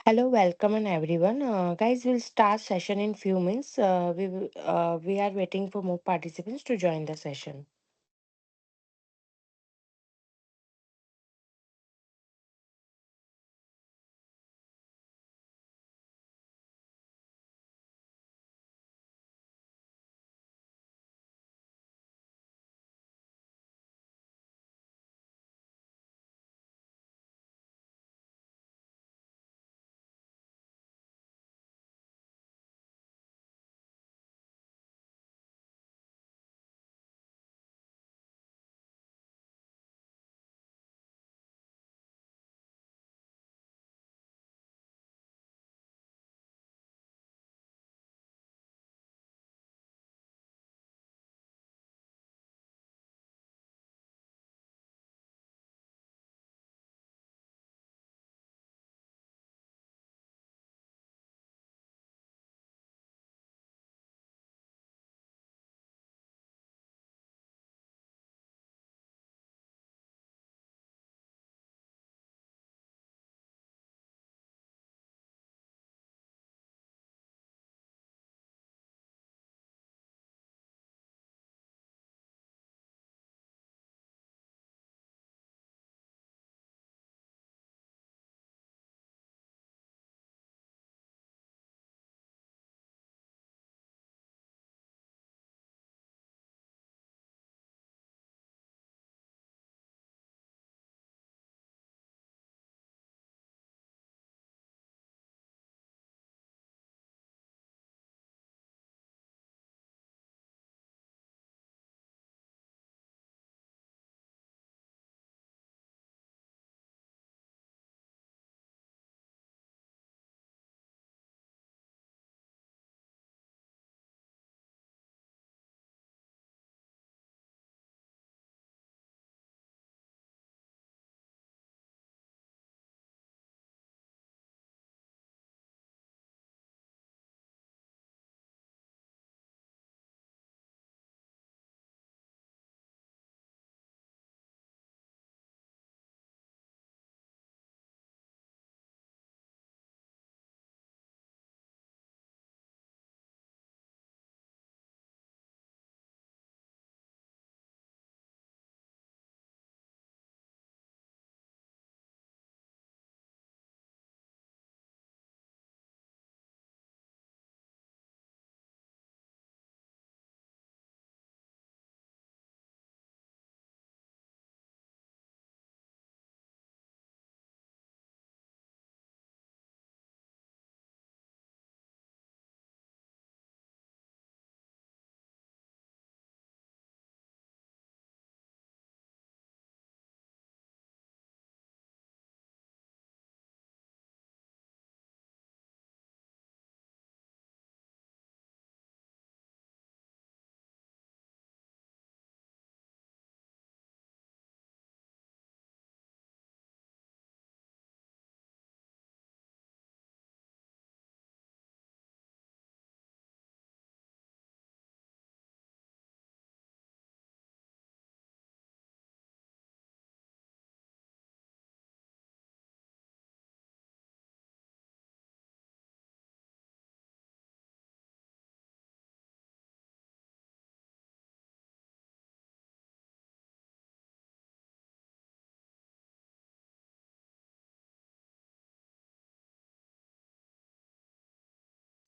Hello, welcome and everyone. Guys, we'll start session in few minutes. We are waiting for more participants to join the session.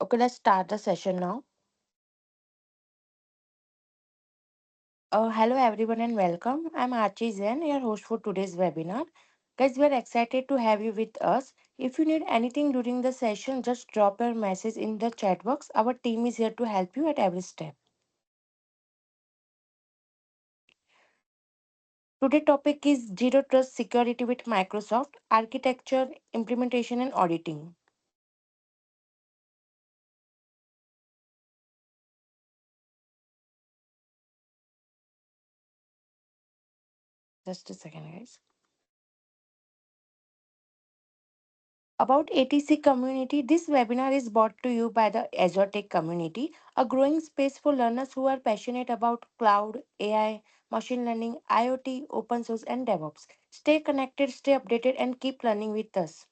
Okay, let's start the session now. Hello, everyone, and welcome. I'm Archie Zen, your host for today's webinar. Guys, we're excited to have you with us. If you need anything during the session, just drop your message in the chat box. Our team is here to help you at every step. Today's topic is Zero Trust Security with Microsoft, Architecture, Implementation, and Auditing. Just a second, guys. About ATC community, this webinar is brought to you by the Azure Tech community, a growing space for learners who are passionate about cloud, AI, machine learning, IoT, open source, and DevOps. Stay connected, stay updated, and keep learning with us.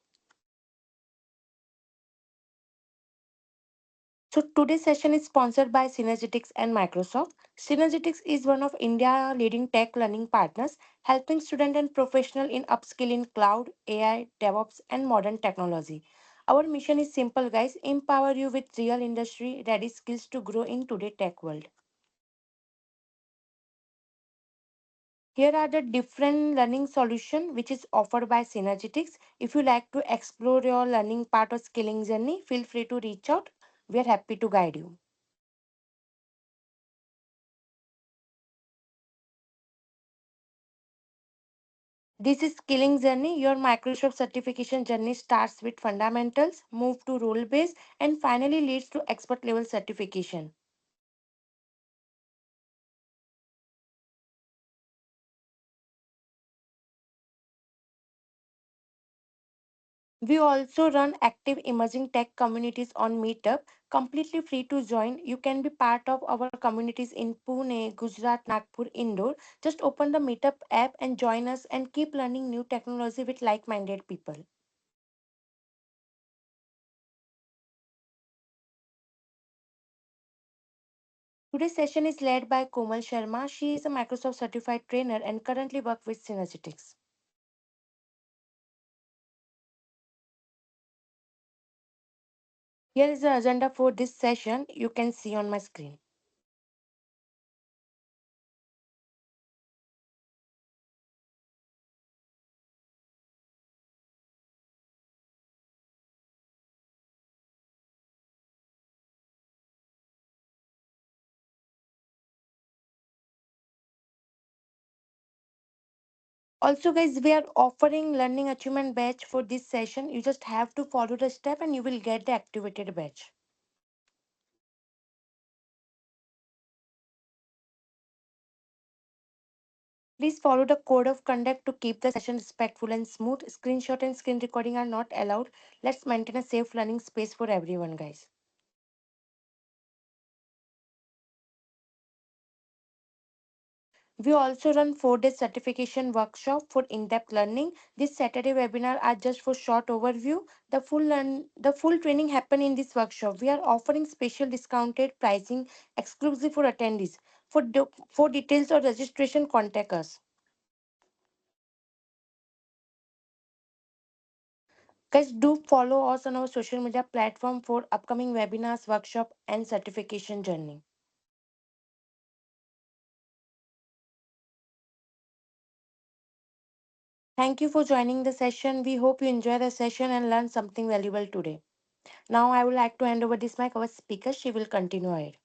So today's session is sponsored by Synergetics and Microsoft. Synergetics is one of India's leading tech learning partners, helping students and professionals in upskill in cloud, AI, DevOps, and modern technology. Our mission is simple, guys: empower you with real industry ready skills to grow in today's tech world. Here are the different learning solution which is offered by Synergetics. If you like to explore your learning part or skilling journey, feel free to reach out. We are happy to guide you. This is skilling journey. Your Microsoft certification journey starts with fundamentals, move to role base, and finally leads to expert level certification. We also run active emerging tech communities on Meetup, completely free to join. You can be part of our communities in Pune, Gujarat, Nagpur, Indore. Just open the Meetup app and join us and keep learning new technology with like minded people. Today's session is led by Komal Sharma. She is a Microsoft certified trainer and currently works with Synergetics. Here is the agenda for this session. You can see on my screen. Also, guys, we are offering learning achievement badge for this session. You just have to follow the step and you will get the activated badge. Please follow the code of conduct to keep the session respectful and smooth. Screenshot and screen recording are not allowed. Let's maintain a safe learning space for everyone, guys. We also run 4 day certification workshop for in-depth learning. This Saturday webinar are just for short overview. The full training happen in this workshop. We are offering special discounted pricing exclusive for attendees. For details or registration, contact us. Guys, do follow us on our social media platform for upcoming webinars, workshop, and certification journey. Thank you for joining the session. We hope you enjoy the session and learn something valuable today. Now I would like to hand over this mic our speaker. She will continue ahead.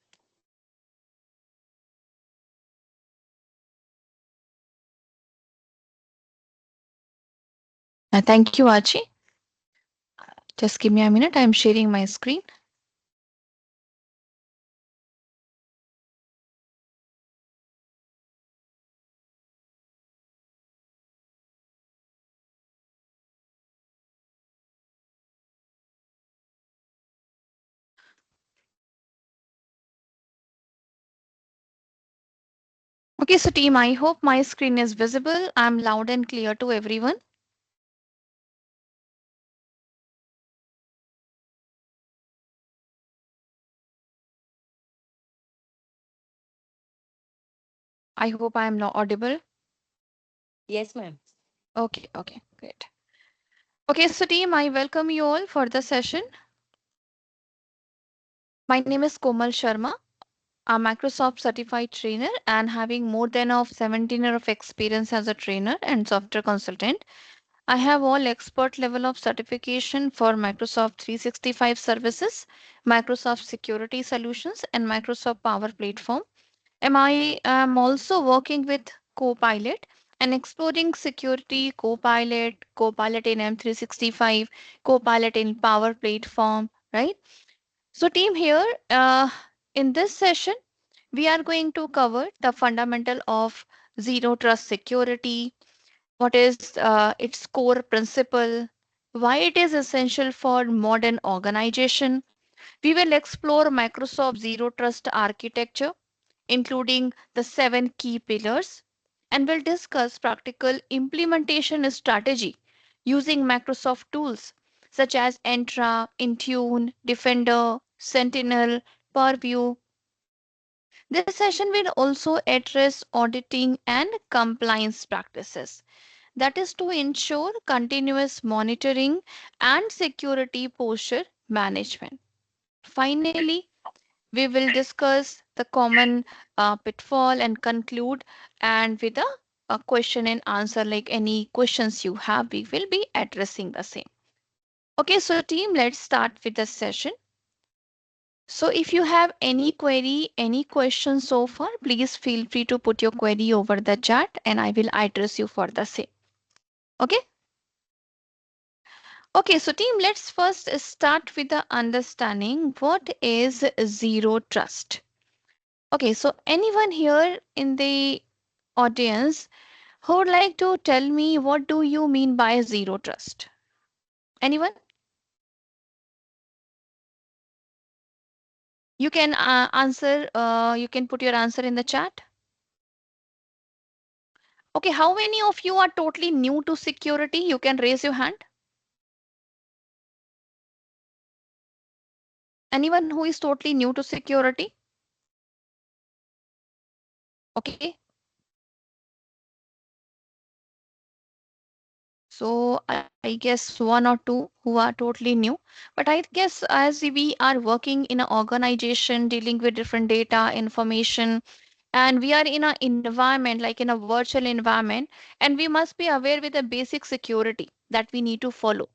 Thank you, Archie. Just give me a minute. I'm sharing my screen. Okay, so team, I hope my screen is visible. I'm loud and clear to everyone. I hope I am not audible. Yes, ma'am. Okay, okay, great. Okay, so team, I welcome you all for the session. My name is Komal Sharma. I'm Microsoft certified trainer and having more than of 17 years of experience as a trainer and software consultant. I have all expert level of certification for Microsoft 365 services, Microsoft security solutions, and Microsoft Power Platform. I am also working with Copilot and exploring security Copilot, Copilot in M365, Copilot in Power Platform, right? So, team here in this session, we are going to cover the fundamental of zero trust security, what is its core principle, why it is essential for modern organization. We will explore Microsoft Zero Trust architecture, including the 7 key pillars, and will discuss practical implementation strategy using Microsoft tools such as Entra, Intune, Defender. Sentinel, Purview. This session will also address auditing and compliance practices. That is to ensure continuous monitoring and security posture management. Finally, we will discuss the common pitfall and conclude and with a question and answer, like any questions you have, we will be addressing the same. Okay, so team, let's start with the session. So if you have any query, any question so far, please feel free to put your query over the chat and I will address you for the same. Okay. Okay, so team, let's first start with the understanding what is zero trust. Okay, so anyone here in the audience who would like to tell me what do you mean by zero trust? Anyone? You can answer, you can put your answer in the chat. Okay, how many of you are totally new to security? You can raise your hand. Anyone who is totally new to security? Okay, so I guess one or two who are totally new. But I guess as we are working in an organization dealing with different data, information, and we are in an environment like in a virtual environment, and we must be aware with the basic security that we need to follow.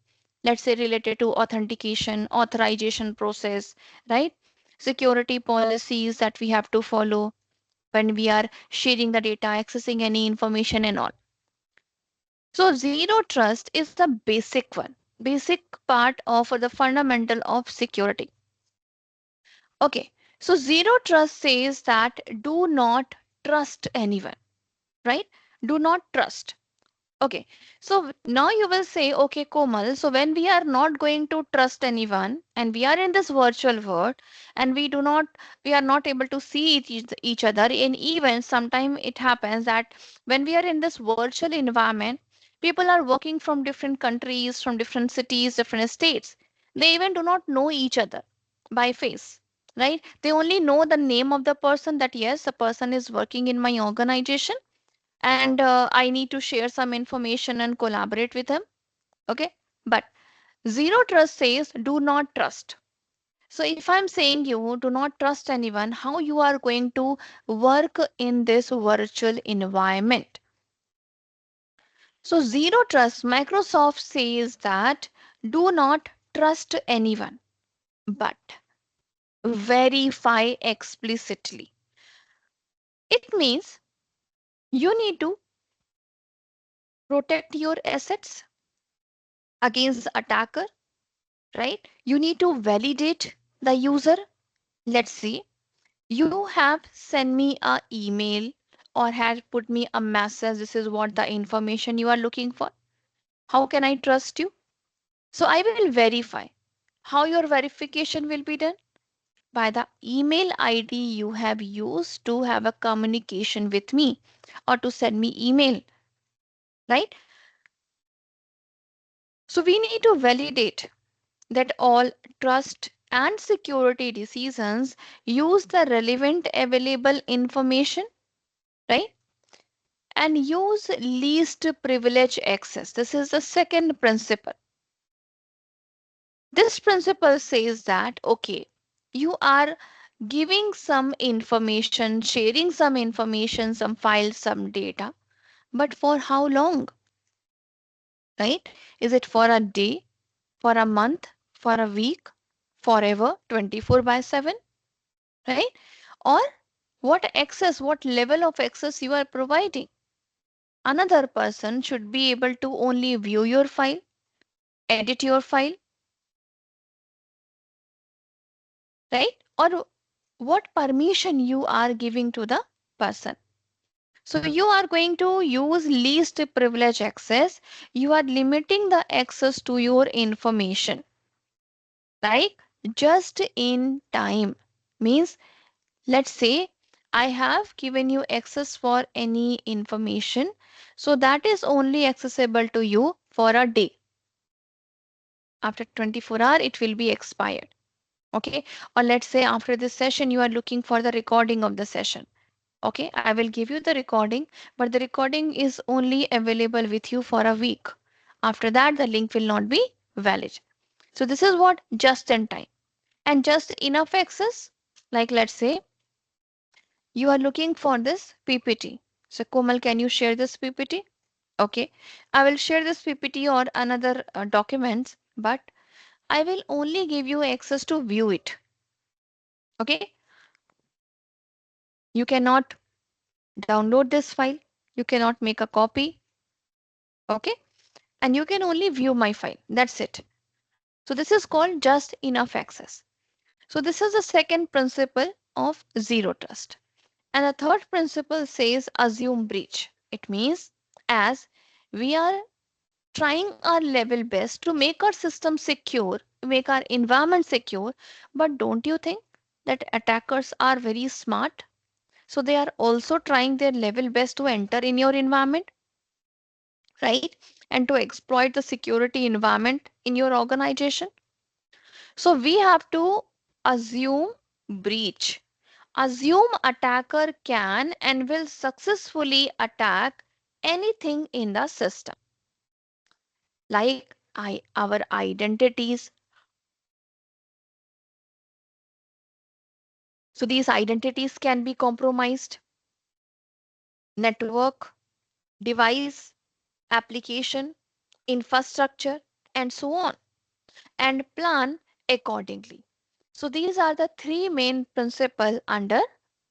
Let's say related to authentication, authorization process, right? Security policies that we have to follow when we are sharing the data, accessing any information and all. So zero trust is the basic one, basic part of the fundamental of security. Okay, so zero trust says that do not trust anyone, right? Do not trust. Okay, so now you will say, okay, Komal, so when we are not going to trust anyone and we are in this virtual world and we are not able to see each other, and even sometimes it happens that when we are in this virtual environment, people are working from different countries, from different cities, different states. They even do not know each other by face, right? They only know the name of the person, that yes, a person is working in my organization and I need to share some information and collaborate with him. Okay. But zero trust says do not trust. So if I'm saying you do not trust anyone, how you are going to work in this virtual environment? So zero trust, Microsoft says that do not trust anyone, but verify explicitly. It means you need to protect your assets against the attacker, right? You need to validate the user. Let's see, you have sent me a email or had put me a message. This is what the information you are looking for. How can I trust you? So I will verify. How your verification will be done? By the email ID you have used to have a communication with me or to send me email, right? So we need to validate that all trust and security decisions use the relevant available information, right? And use least privilege access. This is the second principle. This principle says that, okay, you are giving some information, sharing some information, some files, some data, but for how long, right? Is it for a day, for a month, for a week, forever, 24 by 7? Right? Or what access, what level of access you are providing. Another person should be able to only view your file, edit your file, right? Or what permission you are giving to the person. So you are going to use least privilege access. You are limiting the access to your information, like just in time. Means, let's say I have given you access for any information, so that is only accessible to you for a day. After 24 hours, it will be expired. Okay, or let's say after this session you are looking for the recording of the session. Okay, I will give you the recording, but the recording is only available with you for a week. After that, the link will not be valid. So this is what just in time and just enough access. Like let's say you are looking for this PPT. So Komal, can you share this PPT? Okay, I will share this PPT or another documents, but I will only give you access to view it. Okay, you cannot download this file, you cannot make a copy. Okay, and you can only view my file. That's it. So this is called just enough access. So this is the second principle of zero trust. And the third principle says assume breach. It means as we are trying our level best to make our system secure, make our environment secure, but don't you think that attackers are very smart? So they are also trying their level best to enter in your environment, right? And to exploit the security environment in your organization. So we have to assume breach. Assume attacker can and will successfully attack anything in the system, like our identities. So these identities can be compromised, network, device, application, infrastructure, and so on, and plan accordingly. So these are the three main principles under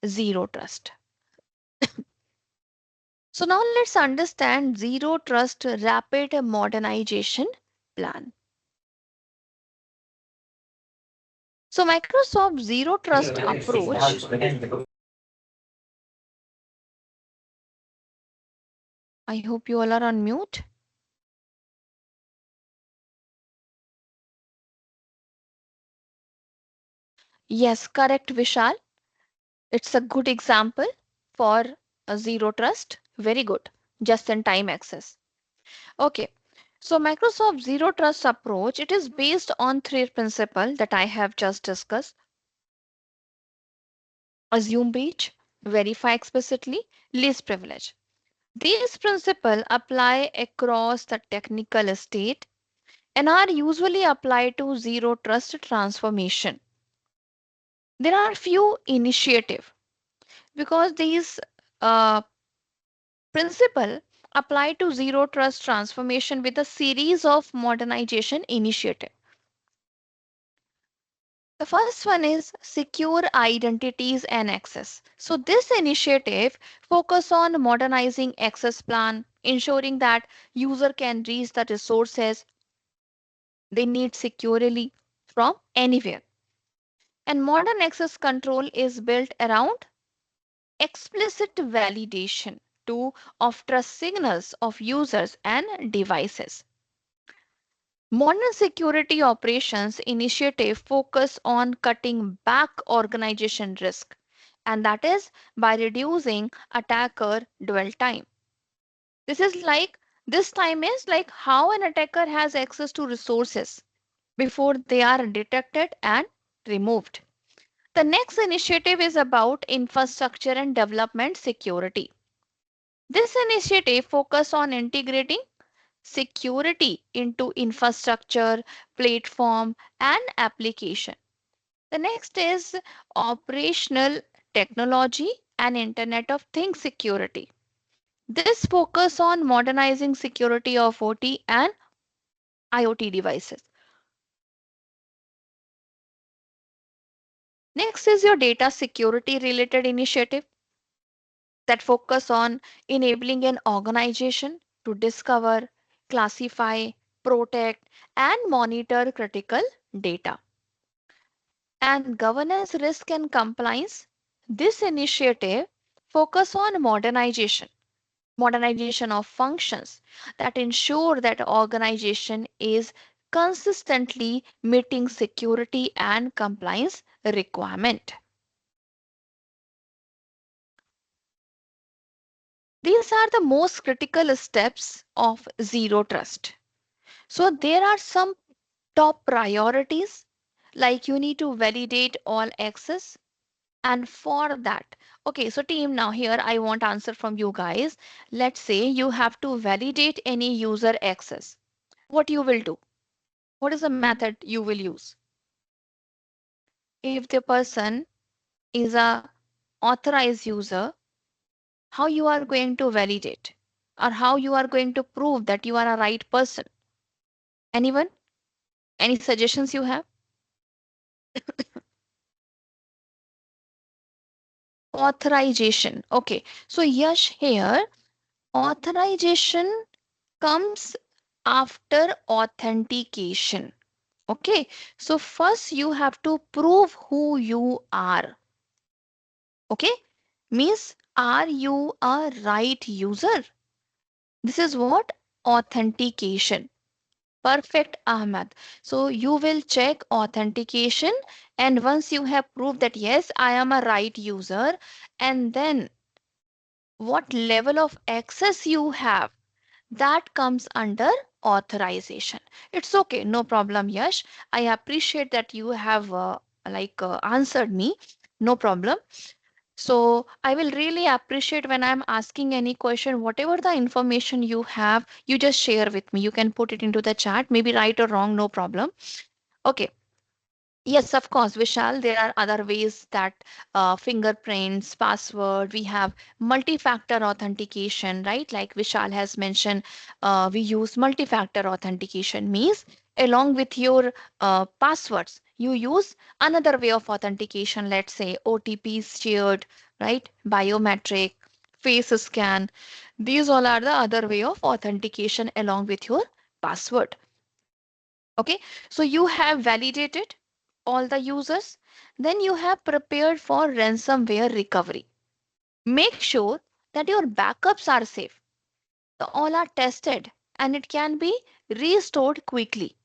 zero trust. So now let's understand zero trust rapid modernization plan. So Microsoft zero trust approach, I hope you all are on mute. Yes, correct, Vishal. It's a good example for a zero trust. Very good. Just in time access. Okay. So Microsoft zero trust approach, it is based on three principles that I have just discussed. Assume breach, verify explicitly, least privilege. These principles apply across the technical estate and are usually applied to zero trust transformation. There are few initiatives because these uh, principle apply to zero trust transformation with a series of modernization initiative. The first one is secure identities and access. So this initiative focus on modernizing access plan, ensuring that user can reach the resources they need securely from anywhere. And modern access control is built around explicit validation to of trust signals of users and devices. Modern security operations initiative focus on cutting back organization risk, and that is by reducing attacker dwell time. This is like this time is like how an attacker has access to resources before they are detected and removed. The next initiative is about infrastructure and development security. This initiative focus on integrating security into infrastructure, platform, and application. The next is operational technology and Internet of Things security. This focus on modernizing security of OT and IoT devices. Next is your data security related initiative that focus on enabling an organization to discover, classify, protect, and monitor critical data. And governance risk and compliance. This initiative focus on modernization of functions that ensure that organization is consistently meeting security and compliance requirement. These are the most critical steps of zero trust. So there are some top priorities Like you need to validate all access. And for that, okay, so team, now here I want answer from you guys. Let's say you have to validate any user access. What you will do? What is the method you will use? If the person is a authorized user, how you are going to validate, or how you are going to prove that you are a right person? Anyone? Any suggestions you have? Authorization. Okay. So Yash, here authorization comes after authentication. Okay. So first you have to prove who you are. Okay. Means, are you a right user? This is what authentication. Perfect, Ahmad. So you will check authentication, and once you have proved that yes, I am a right user, and then what level of access you have, that comes under authorization. It's okay, no problem, Yash. I appreciate that you have answered me. No problem. So I will really appreciate when I'm asking any question, whatever the information you have, you just share with me. You can put it into the chat, maybe right or wrong, no problem. Okay. Yes, of course, Vishal. There are other ways that fingerprints, password, we have multi-factor authentication, right? Like Vishal has mentioned, we use multi-factor authentication means along with your passwords, you use another way of authentication. Let's say OTPs shared, right? Biometric, face scan. These all are the other way of authentication along with your password. Okay, so you have validated all the users, then you have prepared for ransomware recovery. Make sure that your backups are safe, all are tested, and it can be restored quickly.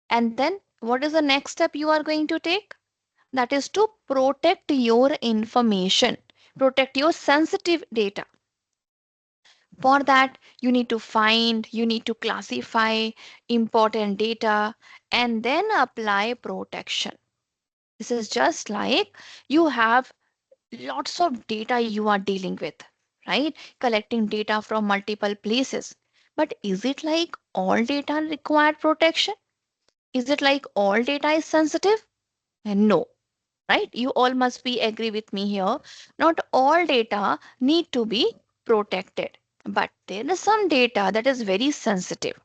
And then what is the next step you are going to take? That is to protect your information, protect your sensitive data. For that, you need to find, you need to classify important data, and then apply protection. This is just like you have lots of data you are dealing with, right? Collecting data from multiple places. But is it like all data require protection? Is it like all data is sensitive? No, right? You all must be agree with me here. Not all data need to be protected, but there is some data that is very sensitive,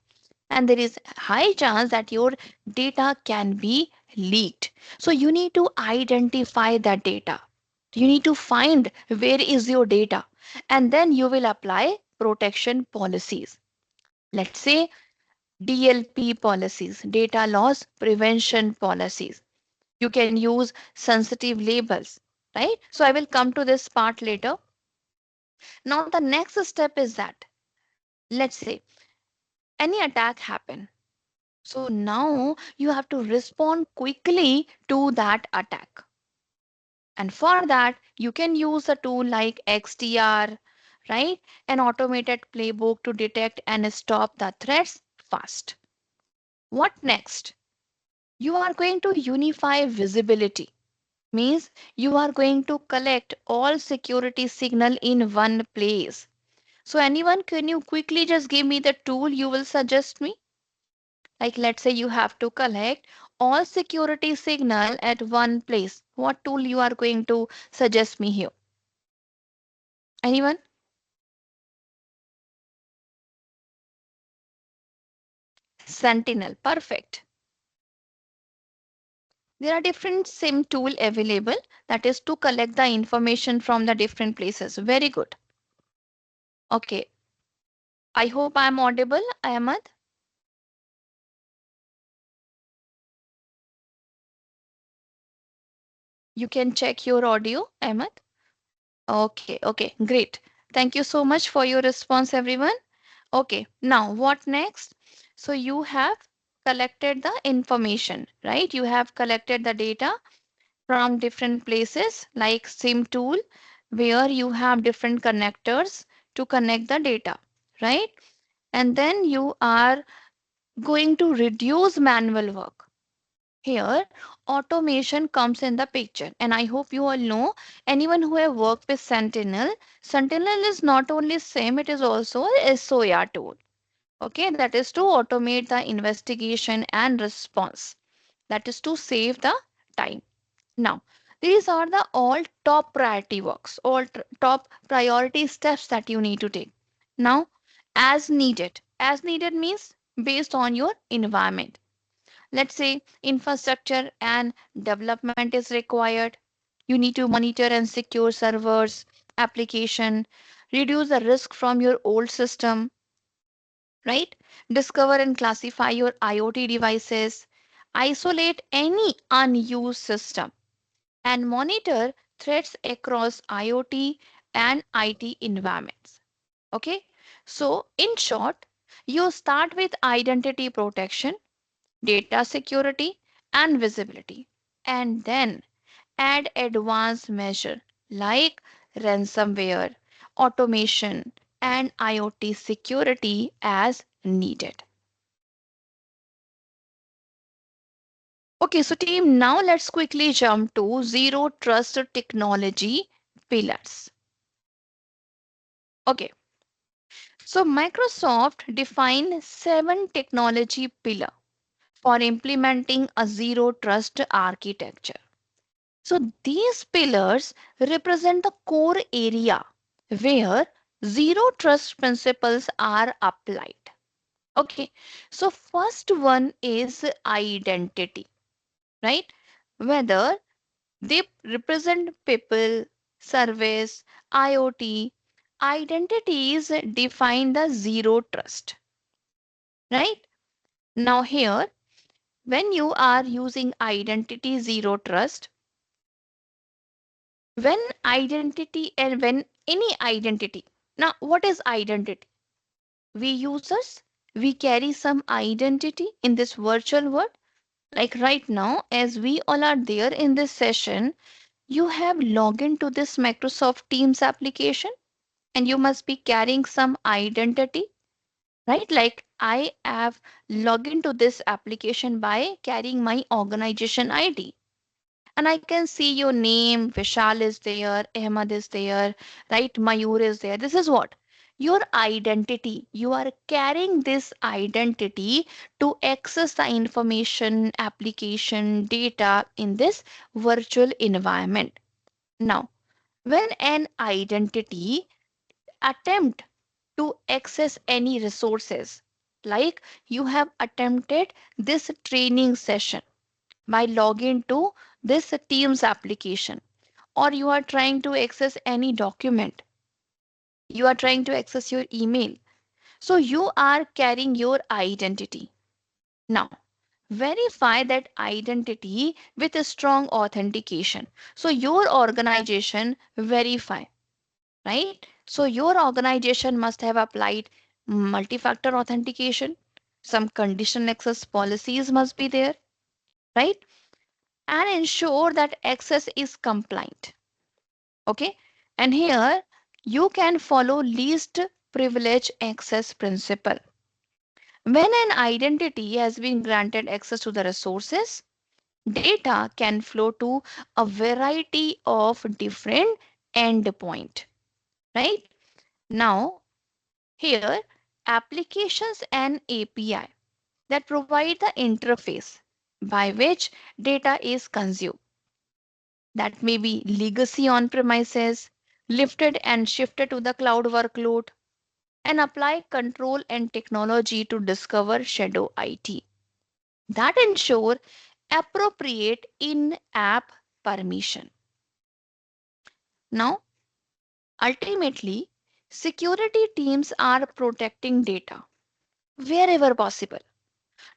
and there is high chance that your data can be leaked. So you need to identify that data. You need to find where is your data, and then you will apply protection policies. Let's say DLP policies, data loss prevention policies. You can use sensitive labels, right? So I will come to this part later. Now the next step is that, let's say any attack happen. So now you have to respond quickly to that attack. And for that, you can use a tool like XDR, right? An automated playbook to detect and stop the threats fast. What next? You are going to unify visibility. Means you are going to collect all security signal in one place. So anyone, can you quickly just give me the tool you will suggest me? Like let's say you have to collect all security signal at one place. What tool you are going to suggest me here? Anyone? Sentinel. Perfect. There are different SIM tool available, that is to collect the information from the different places. Very good. Okay. I hope I am audible, Ahmad. You can check your audio, Ahmad. Okay, okay, great. Thank you so much for your response, everyone. Okay, now what next? So you have collected the information, right? You have collected the data from different places like SIM tool, where you have different connectors to connect the data, right? And then you are going to reduce manual work. Here, automation comes in the picture, and I hope you all know anyone who have worked with Sentinel. Sentinel is not only SIM, it is also a SOA tool. Okay, that is to automate the investigation and response. That is to save the time. Now, these are the all top priority works, all top priority steps that you need to take. Now, as needed. As needed means based on your environment. Let's say infrastructure and development is required. You need to monitor and secure servers, application, reduce the risk from your old system, right? Discover and classify your IoT devices, isolate any unused system, and monitor threats across IoT and IT environments. Okay, so in short, you start with identity protection, data security, and visibility, and then add advanced measure like ransomware, automation, and IoT security as needed. Okay, so team, now let's quickly jump to zero trust technology pillars. Okay, so Microsoft defined 7 technology pillars for implementing a zero trust architecture. So these pillars represent the core area where zero trust principles are applied. Okay, so first one is identity, right? Whether they represent people, service, IoT, identities define the zero trust, right? Now, here, when you are using identity zero trust, when identity and when any identity, now what is identity? We users, we carry some identity in this virtual world. Like right now, as we all are there in this session, you have logged into this Microsoft Teams application and you must be carrying some identity, right? Like I have logged into this application by carrying my organization ID. And I can see your name, Vishal is there, Ahmad is there, right? Mayur is there. This is what? Your identity. You are carrying this identity to access the information, application, data in this virtual environment. Now, when an identity attempt to access any resources, like you have attempted this training session by logging to this Teams application, or you are trying to access any document, you are trying to access your email. So you are carrying your identity. Now, verify that identity with a strong authentication. So your organization verify, right? So your organization must have applied multi-factor authentication. Some conditional access policies must be there, right? And ensure that access is compliant. Okay. And here you can follow least privilege access principle. When an identity has been granted access to the resources, data can flow to a variety of different endpoint, right? Now, here applications and API that provide the interface by which data is consumed. That may be legacy on premises, lifted and shifted to the cloud workload, and apply control and technology to discover shadow IT. That ensure appropriate in-app permission. Now, ultimately, security teams are protecting data wherever possible.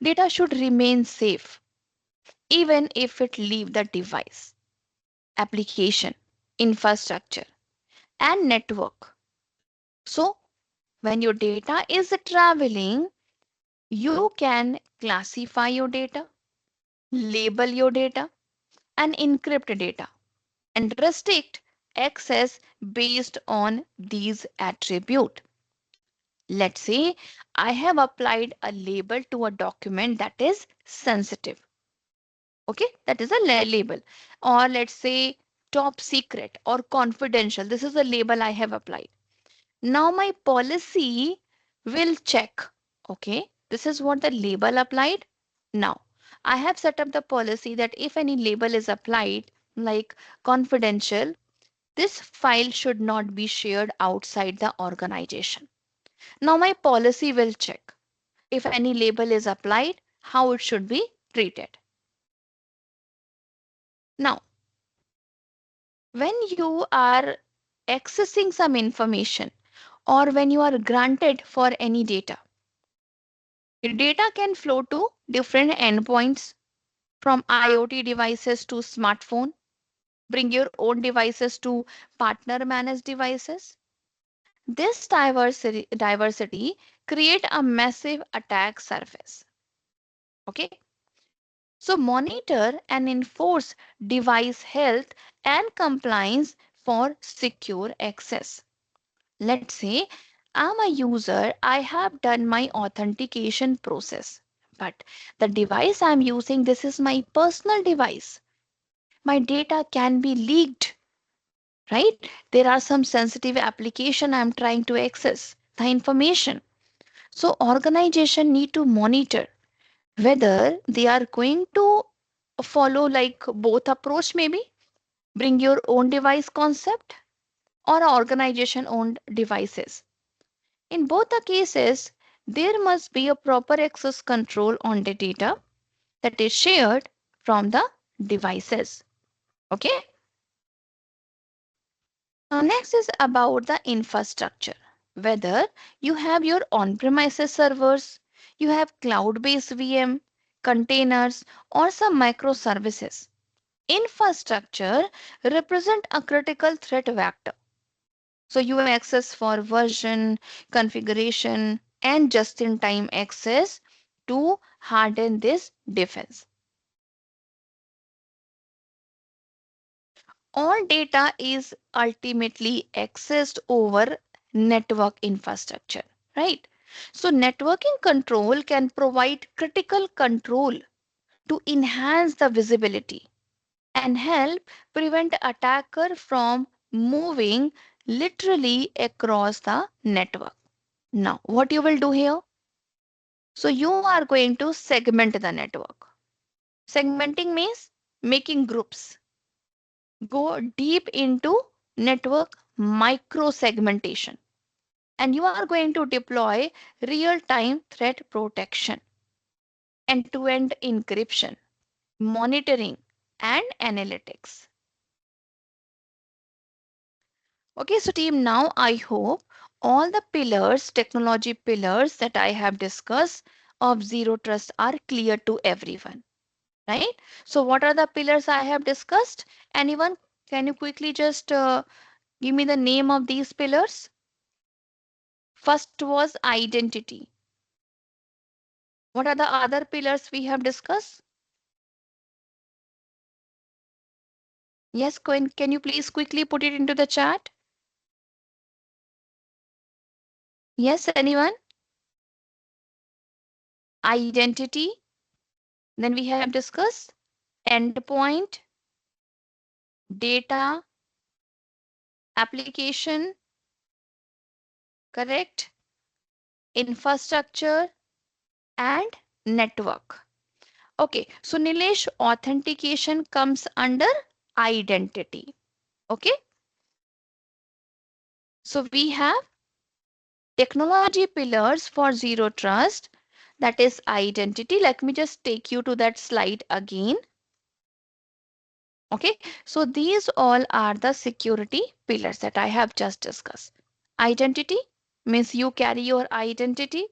Data should remain safe even if it leave the device, application, infrastructure, and network. So, when your data is traveling, you can classify your data, label your data, and encrypt data and restrict access based on these attributes. Let's say I have applied a label to a document that is sensitive. Okay, that is a label. Or let's say top secret or confidential. This is a label I have applied. Now my policy will check. Okay, this is what the label applied. Now I have set up the policy that if any label is applied, like confidential, this file should not be shared outside the organization. Now my policy will check if any label is applied, how it should be treated. Now, when you are accessing some information or when you are granted for any data, your data can flow to different endpoints from IoT devices to smartphone. Bring your own devices to partner managed devices. This diversity create a massive attack surface. Okay, so monitor and enforce device health and compliance for secure access. Let's say I'm a user, I have done my authentication process, but the device I'm using, this is my personal device. My data can be leaked, right? There are some sensitive application I'm trying to access the information. So organization need to monitor whether they are going to follow like both approach, maybe bring your own device concept or organization owned devices. In both the cases, there must be a proper access control on the data that is shared from the devices. Okay. Now next is about the infrastructure. Whether you have your on-premises servers, you have cloud-based VM, containers, or some microservices. Infrastructure represent a critical threat vector. So you have access for version, configuration, and just-in-time access to harden this defense. All data is ultimately accessed over network infrastructure, right? So networking control can provide critical control to enhance the visibility and help prevent attacker from moving literally across the network. Now, what you will do here? So you are going to segment the network. Segmenting means making groups. Go deep into network micro segmentation. And you are going to deploy real-time threat protection, end-to-end encryption, monitoring, and analytics. Okay, so team, now I hope all the pillars, technology pillars that I have discussed of zero trust are clear to everyone, right? So what are the pillars I have discussed? Anyone, can you quickly just give me the name of these pillars? First was identity. What are the other pillars we have discussed? Yes, can you please quickly put it into the chat? Yes, anyone? Identity. Then we have discussed endpoint, data, application, correct? Infrastructure and network. Okay, so Nilesh, authentication comes under identity. Okay, so we have technology pillars for zero trust, that is identity. Let me just take you to that slide again. Okay, so these all are the security pillars that I have just discussed. Identity means you carry your identity.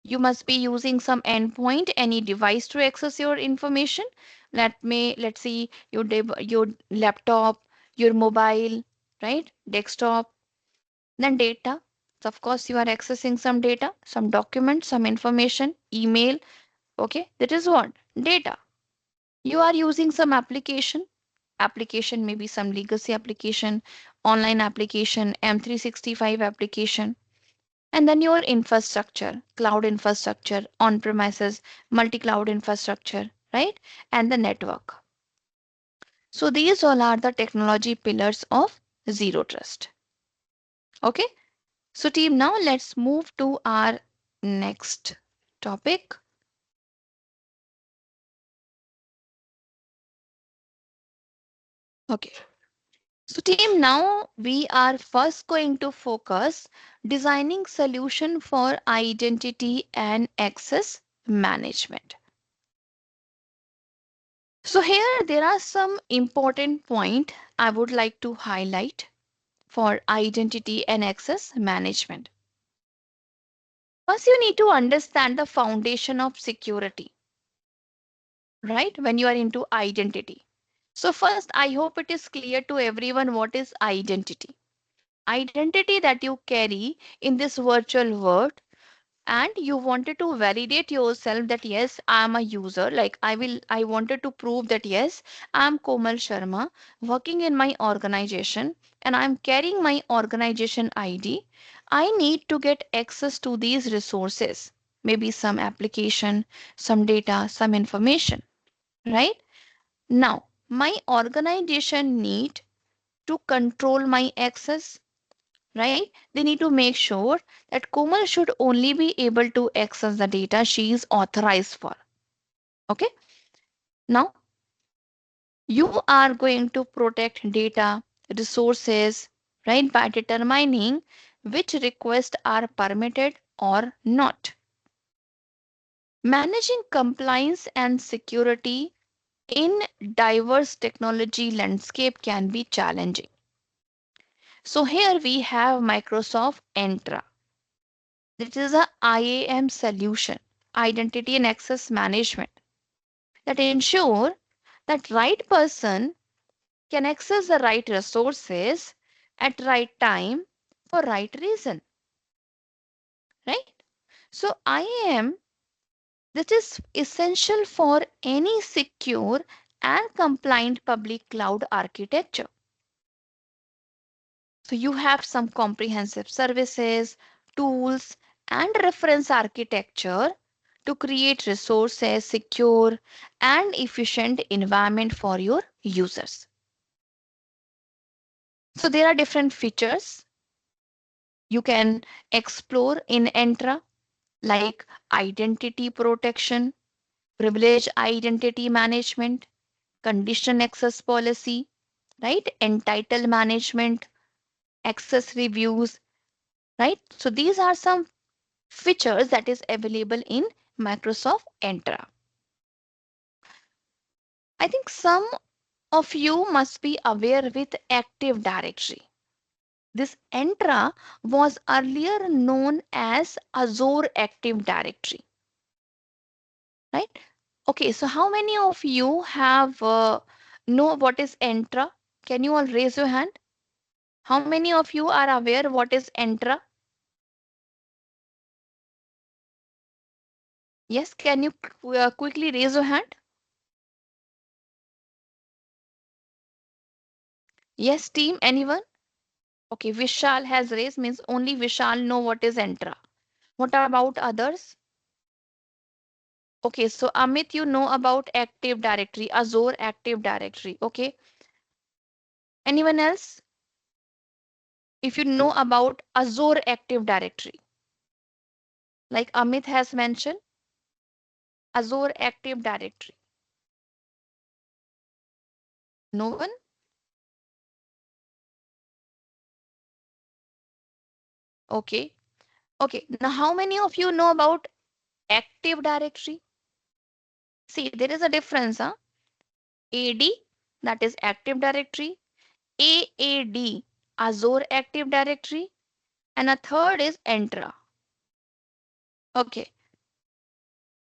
You must be using some endpoint, any device to access your information. Let's see your laptop, your mobile, right? Desktop. Then data. So of course, you are accessing some data, some documents, some information, email. Okay, that is what? Data. You are using some application. Application maybe some legacy application, online application, M365 application. And then your infrastructure, cloud infrastructure, on premises, multi cloud infrastructure, right? And the network. So these all are the technology pillars of zero trust. Okay. So team, now let's move to our next topic. Okay. So team, now we are first going to focus designing solution for identity and access management. So here there are some important point I would like to highlight for identity and access management. First, you need to understand the foundation of security, right? When you are into identity. So first, I hope it is clear to everyone what is identity. Identity that you carry in this virtual world, and you wanted to validate yourself that yes, I am a user. Like I wanted to prove that yes, I am Komal Sharma working in my organization and I am carrying my organization ID. I need to get access to these resources, maybe some application, some data, some information, right? Now, my organization need to control my access, right? They need to make sure that Komal should only be able to access the data she is authorized for. Okay. Now, you are going to protect data, resources, right, by determining which requests are permitted or not. Managing compliance and security in diverse technology landscape can be challenging. So here we have Microsoft Entra. This is a IAM solution, identity and access management, that ensure that right person can access the right resources at right time for right reason, right? So IAM, that is essential for any secure and compliant public cloud architecture. So you have some comprehensive services, tools, and reference architecture to create resources, secure, and efficient environment for your users. So there are different features you can explore in Entra, like identity protection, privilege identity management, condition access policy, right? Entitle management, access reviews, right? So these are some features that is available in Microsoft Entra. I think some of you must be aware with Active Directory. This Entra was earlier known as Azure Active Directory, right? Okay, so how many of you have know what is Entra? Can you all raise your hand? How many of you are aware what is Entra? Yes, can you quickly raise your hand? Yes, team, anyone? Okay, Vishal has raised, means only Vishal know what is Entra. What about others? Okay, so Amit, you know about Active Directory, Azure Active Directory. Okay, anyone else? If you know about Azure Active Directory, like Amit has mentioned, Azure Active Directory. No one? Okay. Okay, now how many of you know about Active Directory? See, there is a difference, huh? AD, that is Active Directory, AAD, Azure Active Directory, and a third is Entra. Okay,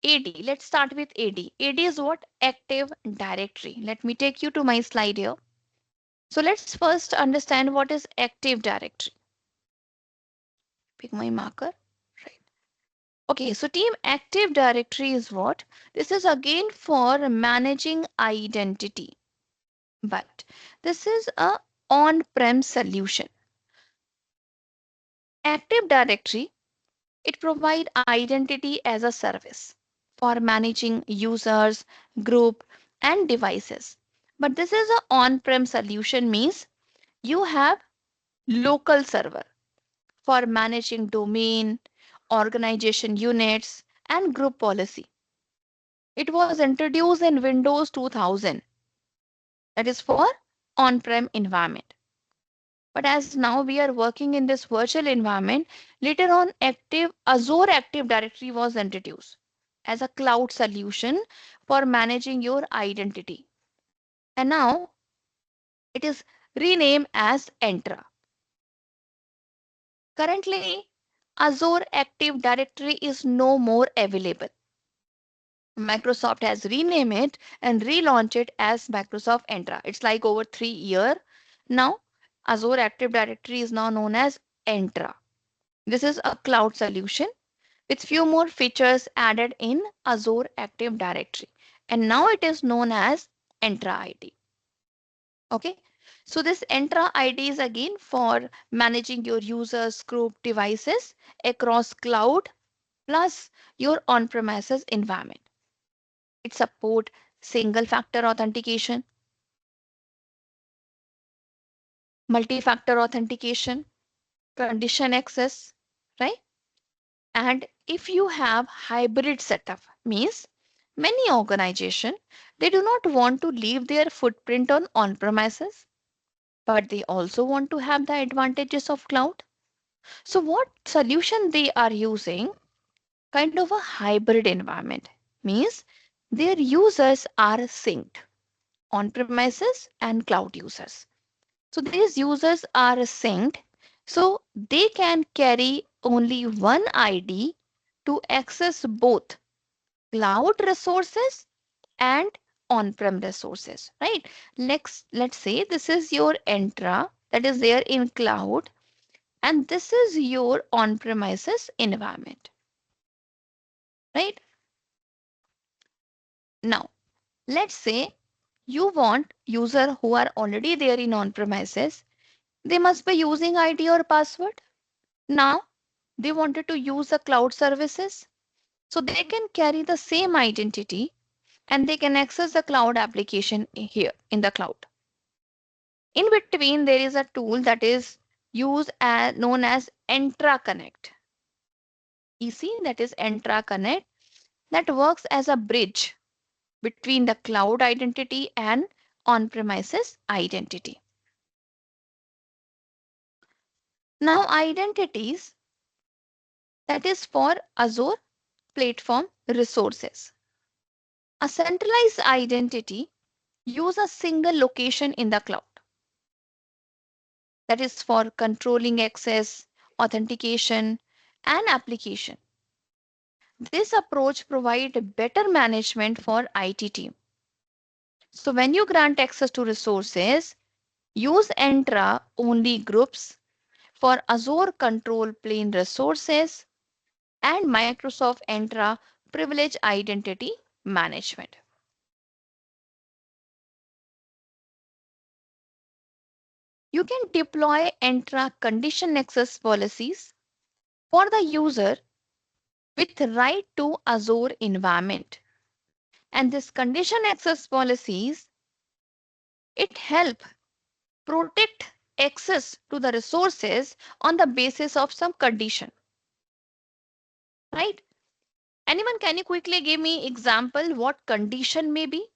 AD, let's start with AD. AD is what? Active Directory. Let me take you to my slide here. So let's first understand what is Active Directory. Pick my marker. Right. Okay, so team, Active Directory is what? This is again for managing identity, but this is a on-prem solution. Active Directory, it provides identity as a service. for managing users, group, and devices. But this is a on-prem solution means you have local server for managing domain, organization units, and group policy. It was introduced in Windows 2000. That is for on-prem environment. But as now we are working in this virtual environment, later on Azure Active Directory was introduced as a cloud solution for managing your identity. And now it is renamed as Entra. Currently, Azure Active Directory is no more available. Microsoft has renamed it and relaunched it as Microsoft Entra. It's like over 3 years now. Azure Active Directory is now known as Entra. This is a cloud solution with few more features added in Azure Active Directory. And now it is known as Entra ID. Okay. So this Entra ID is again for managing your users, group, devices across cloud plus your on-premises environment. It supports single factor authentication, multi-factor authentication, condition access, right? And if you have hybrid setup, means many organization they do not want to leave their footprint on premises, but they also want to have the advantages of cloud. So what solution they are using? Kind of a hybrid environment, means their users are synced on premises and cloud users. So these users are synced, so they can carry only one ID to access both cloud resources and on-prem resources, right? Let's say this is your Entra that is there in cloud, and this is your on-premises environment, right? Now, let's say you want user who are already there in on-premises, they must be using ID or password. Now, they wanted to use the cloud services, so they can carry the same identity and they can access the cloud application here in the cloud. In between, there is a tool that is used as known as Entra Connect. EC, that is Entra Connect, that works as a bridge between the cloud identity and on-premises identity. Now, identities, that is for Azure platform resources. A centralized identity use a single location in the cloud. That is for controlling access, authentication, and application. This approach provides better management for IT team. So when you grant access to resources, use Entra only groups for Azure control plane resources and Microsoft Entra privilege identity management. You can deploy Entra condition access policies for the user with right to Azure environment. And this condition access policies, it help protect access to the resources on the basis of some condition, right? Anyone, can you quickly give me example what condition may be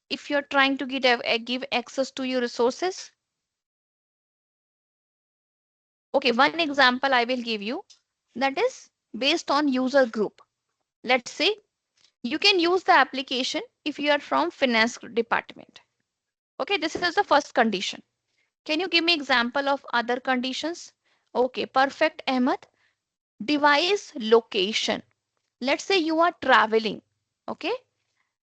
if you're trying to give access to your resources? Okay, one example I will give you, that is based on user group. Let's say you can use the application if you are from finance department. Okay, this is the first condition. Can you give me example of other conditions? Okay, perfect, Ahmed. Device location. Let's say you are traveling. Okay,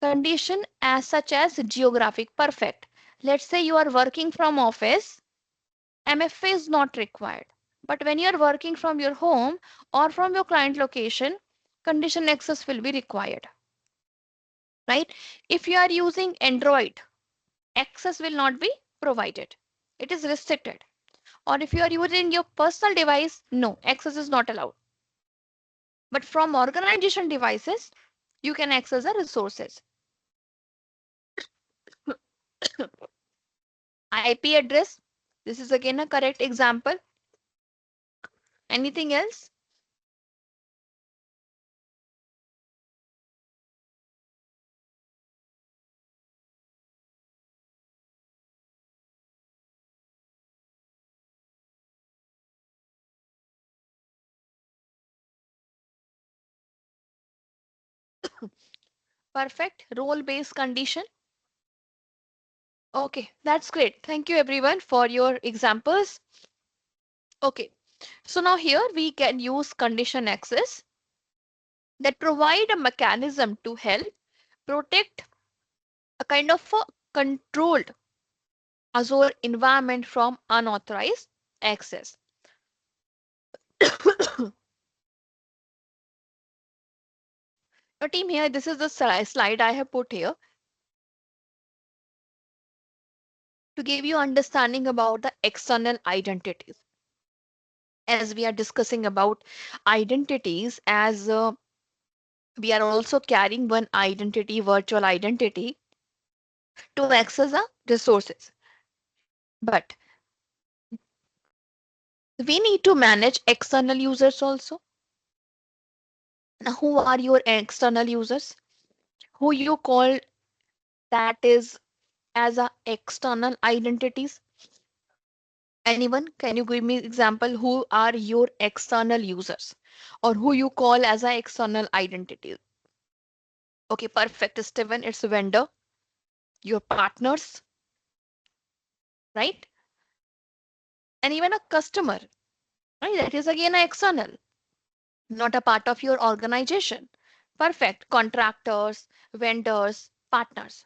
condition as such as geographic. Perfect. Let's say you are working from office, MFA is not required. But when you are working from your home or from your client location, condition access will be required, right? If you are using Android, access will not be provided. It is restricted. Or if you are using your personal device, no, access is not allowed. But from organization devices, You can access the resources. IP address. This is again a correct example. Anything else? Perfect. Role based condition. Okay, that's great. Thank you everyone for your examples. Okay, so now here we can use condition access that provide a mechanism to help protect a kind of a controlled Azure environment from unauthorized access. Now, team, here, this is the slide I have put here to give you understanding about the external identities. As we are discussing about identities, as we are also carrying one identity, virtual identity, to access the resources. But we need to manage external users also. Now, who are your external users? Who you call that is as a external identities? Anyone? Can you give me example who are your external users or who you call as a external identity? Okay, perfect, Steven. It's a vendor, your partners, right? And even a customer, right? That is again an external, not a part of your organization. Perfect. Contractors, vendors, partners.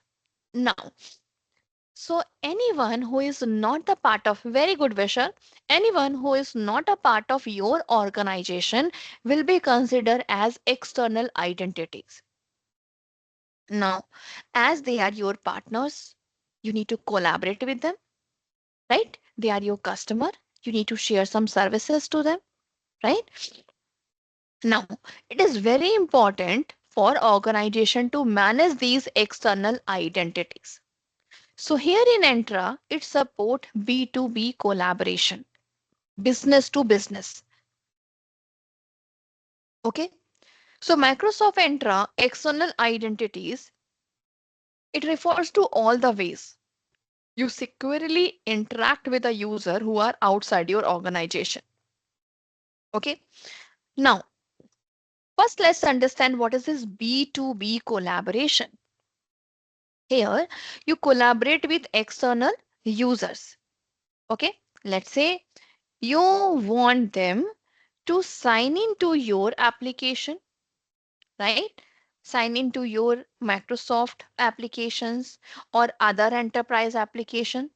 Now, so anyone who is not a part of, very good Vishal, anyone who is not a part of your organization will be considered as external identities. Now, as they are your partners, you need to collaborate with them, right? They are your customer. You need to share some services to them, right? Now, it is very important for organization to manage these external identities. So here in Entra, it support B2B collaboration, business to business. Okay. So Microsoft Entra external identities, it refers to all the ways you securely interact with a user who are outside your organization. Okay. Now, first let's understand what is this B2B collaboration. Here, you collaborate with external users. Okay. Let's say you want them to sign into your application, right? Sign into your Microsoft applications or other enterprise application.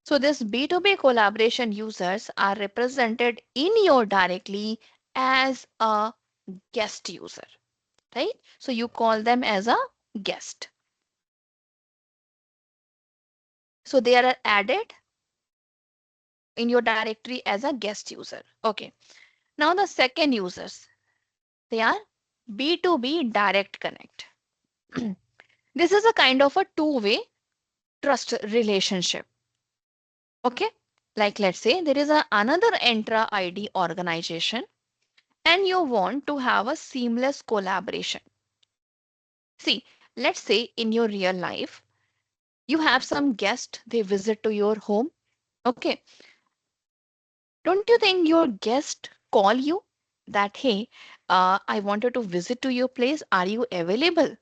So this B2B collaboration users are represented in your directly as a guest user, right? So you call them as a guest. So they are added in your directory as a guest user. Okay. Now the second users, they are B2B direct connect. This is a kind of a two-way trust relationship. Okay. Like let's say there is another Entra ID organization and you want to have a seamless collaboration. See, let's say in your real life, you have some guest, they visit to your home. Okay. Don't you think your guest call you that, hey, I wanted to visit to your place. Are you available?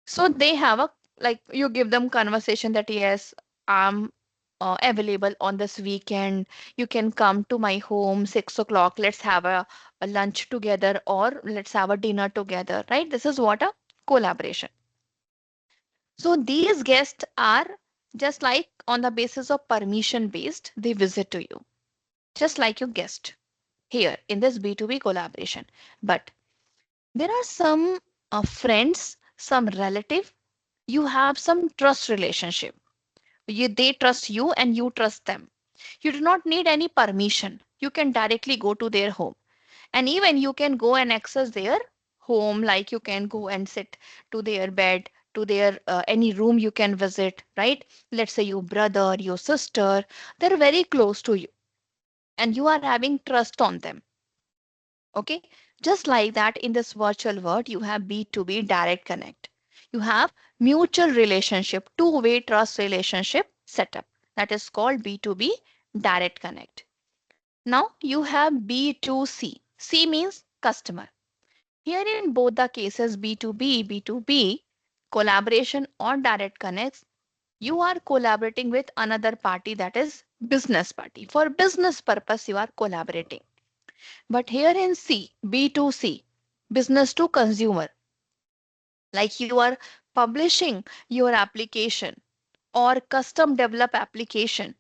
So they have a, like, you give them conversation that yes, I'm available on this weekend. You can come to my home 6 o'clock. Let's have a lunch together or let's have a dinner together, right? This is what a collaboration. So these guests are just like on the basis of permission based, they visit to you, just like your guest here in this B2B collaboration. But there are some friends, some relative, you have some trust relationship. They trust you and you trust them. You do not need any permission. You can directly go to their home and even you can go and access their home, like you can go and sit to their bed, to their any room you can visit, right? Let's say your brother, your sister, they're very close to you and you are having trust on them. Okay, just like that, in this virtual world you have B2B direct connect. You have mutual relationship, two-way trust relationship setup, that is called B2B direct connect. Now you have B2C. C means customer. Here in both the cases, B2B, B2B, collaboration or direct connects, you are collaborating with another party, that is business party. For business purpose, you are collaborating. But here in C, B2C, business to consumer, like you are publishing your application or custom develop application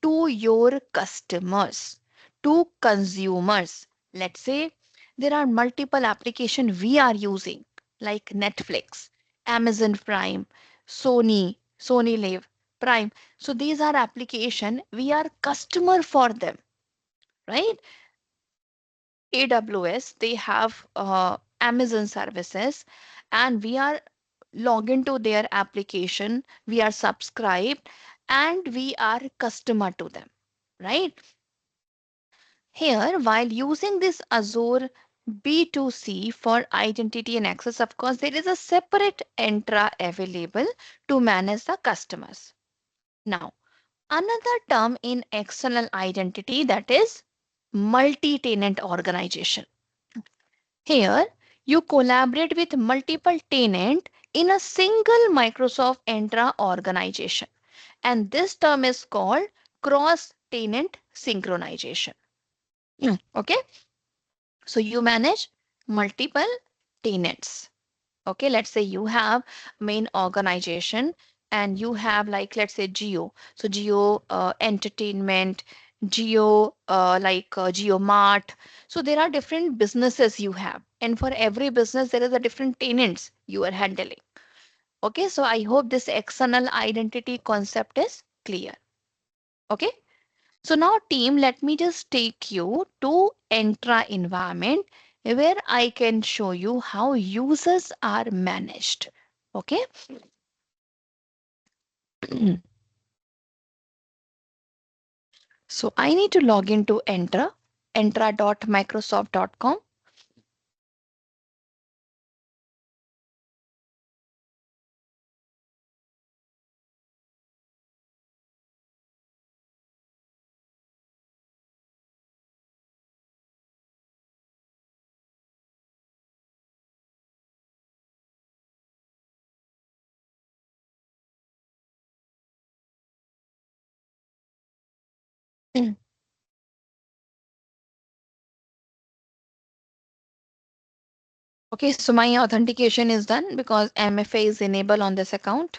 to your customers, to consumers. Let's say there are multiple applications we are using, like Netflix, Amazon Prime, Sony Live, Prime. So these are application we are customer for them, right? AWS, they have Amazon services, and we are log into their application, we are subscribed, and we are customer to them, right? Here, while using this Azure B2C for identity and access, of course, there is a separate Entra available to manage the customers. Now, another term in external identity, that is multi-tenant organization. Here, you collaborate with multiple tenant in a single Microsoft Entra organization. And this term is called cross-tenant synchronization. Okay, so you manage multiple tenants. Okay, let's say you have main organization and you have, like, let's say Geo. So Geo Entertainment, Geo Geo Mart. So there are different businesses you have, and for every business there is a different tenants you are handling. Okay, so I hope this external identity concept is clear. Okay, so now team, let me just take you to Entra environment where I can show you how users are managed. Okay. So I need to log into Entra, entra.microsoft.com. Mm. Okay, so my authentication is done because MFA is enabled on this account.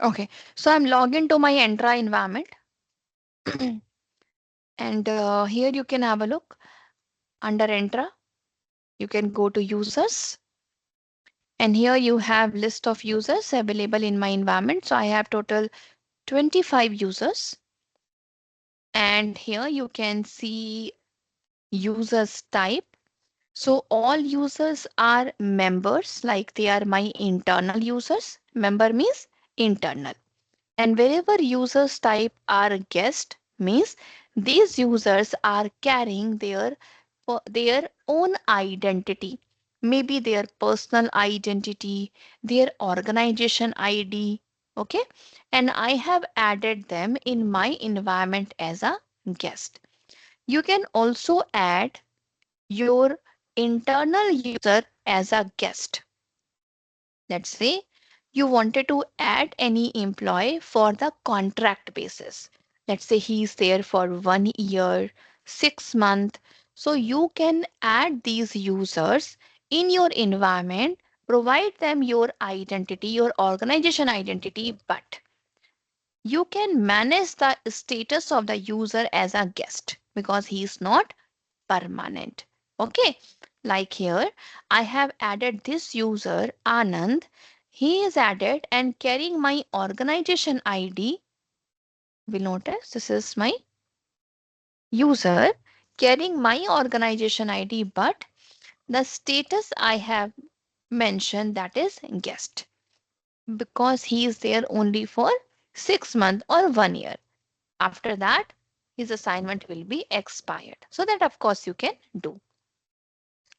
Okay, so I'm logged into my Entra environment. And here you can have a look under Entra. You can go to users. And here you have list of users available in my environment. So I have total 25 users. And here you can see users type. So all users are members, like they are my internal users. Member means internal. And wherever users type are guest means these users are carrying their own identity, maybe their personal identity, their organization ID. Okay, and I have added them in my environment as a guest. You can also add your internal user as a guest. Let's say you wanted to add any employee for the contract basis. Let's say he's there for 1 year, 6 months. So you can add these users in your environment, provide them your identity, your organization identity, but you can manage the status of the user as a guest because he is not permanent. Okay, like here, I have added this user Anand. He is added and carrying my organization ID will notice this is my user carrying my organization ID, but the status I have mentioned that is guest because he is there only for 6 months or 1 year. After that, his assignment will be expired. So that of course you can do.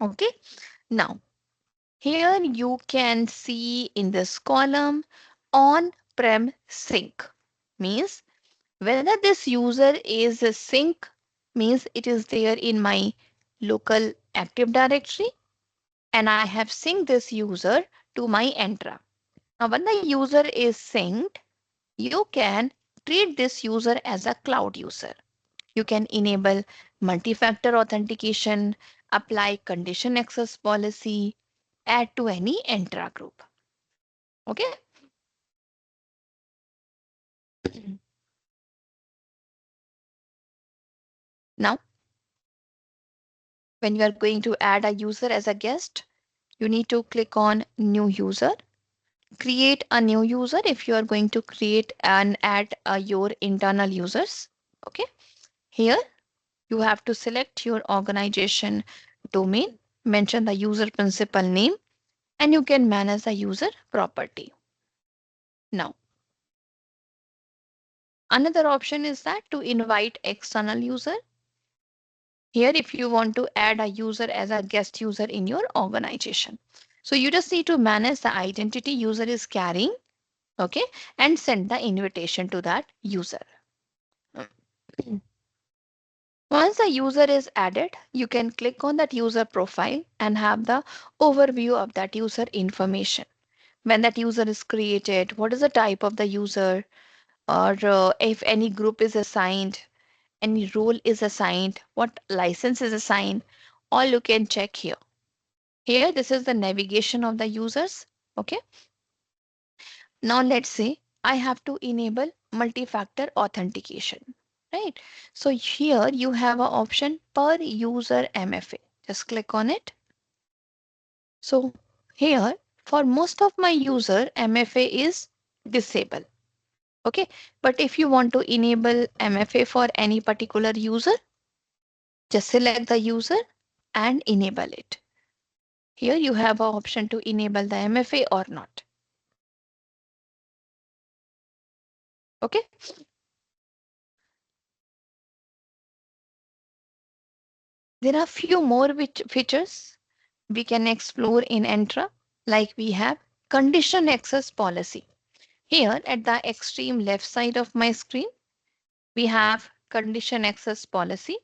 Okay. Now, here you can see in this column on-prem sync means whether this user is a sync means it is there in my local Active Directory and I have synced this user to my Entra. Now, when the user is synced, you can treat this user as a cloud user. You can enable multi-factor authentication, apply condition access policy, add to any Entra group. Okay. Now, when you are going to add a user as a guest, you need to click on new user, create a new user if you are going to create and add your internal users. Okay. Here you have to select your organization domain, mention the user principal name, and you can manage the user property. Now, another option is that to invite external user. Here, if you want to add a user as a guest user in your organization. So you just need to manage the identity user is carrying, okay, and send the invitation to that user. Once the user is added, you can click on that user profile and have the overview of that user information. When that user is created, what is the type of the user, or if any group is assigned, any role is assigned, what license is assigned, all you can check here. Here, this is the navigation of the users. Okay. Now let's say I have to enable multi-factor authentication, right? So here you have an option per user MFA. Just click on it. So here for most of my user MFA is disabled. Okay. But if you want to enable MFA for any particular user, just select the user and enable it. Here you have an option to enable the MFA or not. Okay. There are few more features we can explore in Entra, like we have condition access policy. Here at the extreme left side of my screen, we have condition access policy.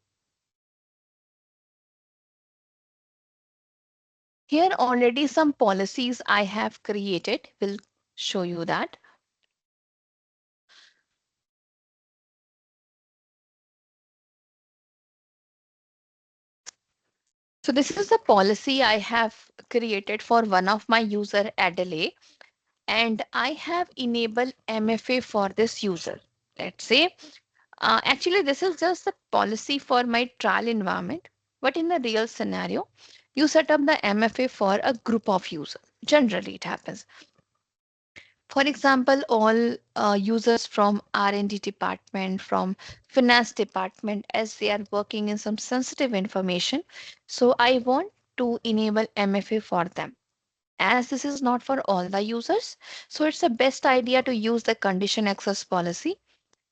Here already some policies I have created will show you that. So this is the policy I have created for one of my user Adelaide, and I have enabled MFA for this user. Let's say, actually this is just the policy for my trial environment, but in the real scenario, you set up the MFA for a group of users. Generally it happens. For example, all users from R&D department, from finance department, as they are working in some sensitive information. So I want to enable MFA for them. As this is not for all the users, so it's the best idea to use the condition access policy.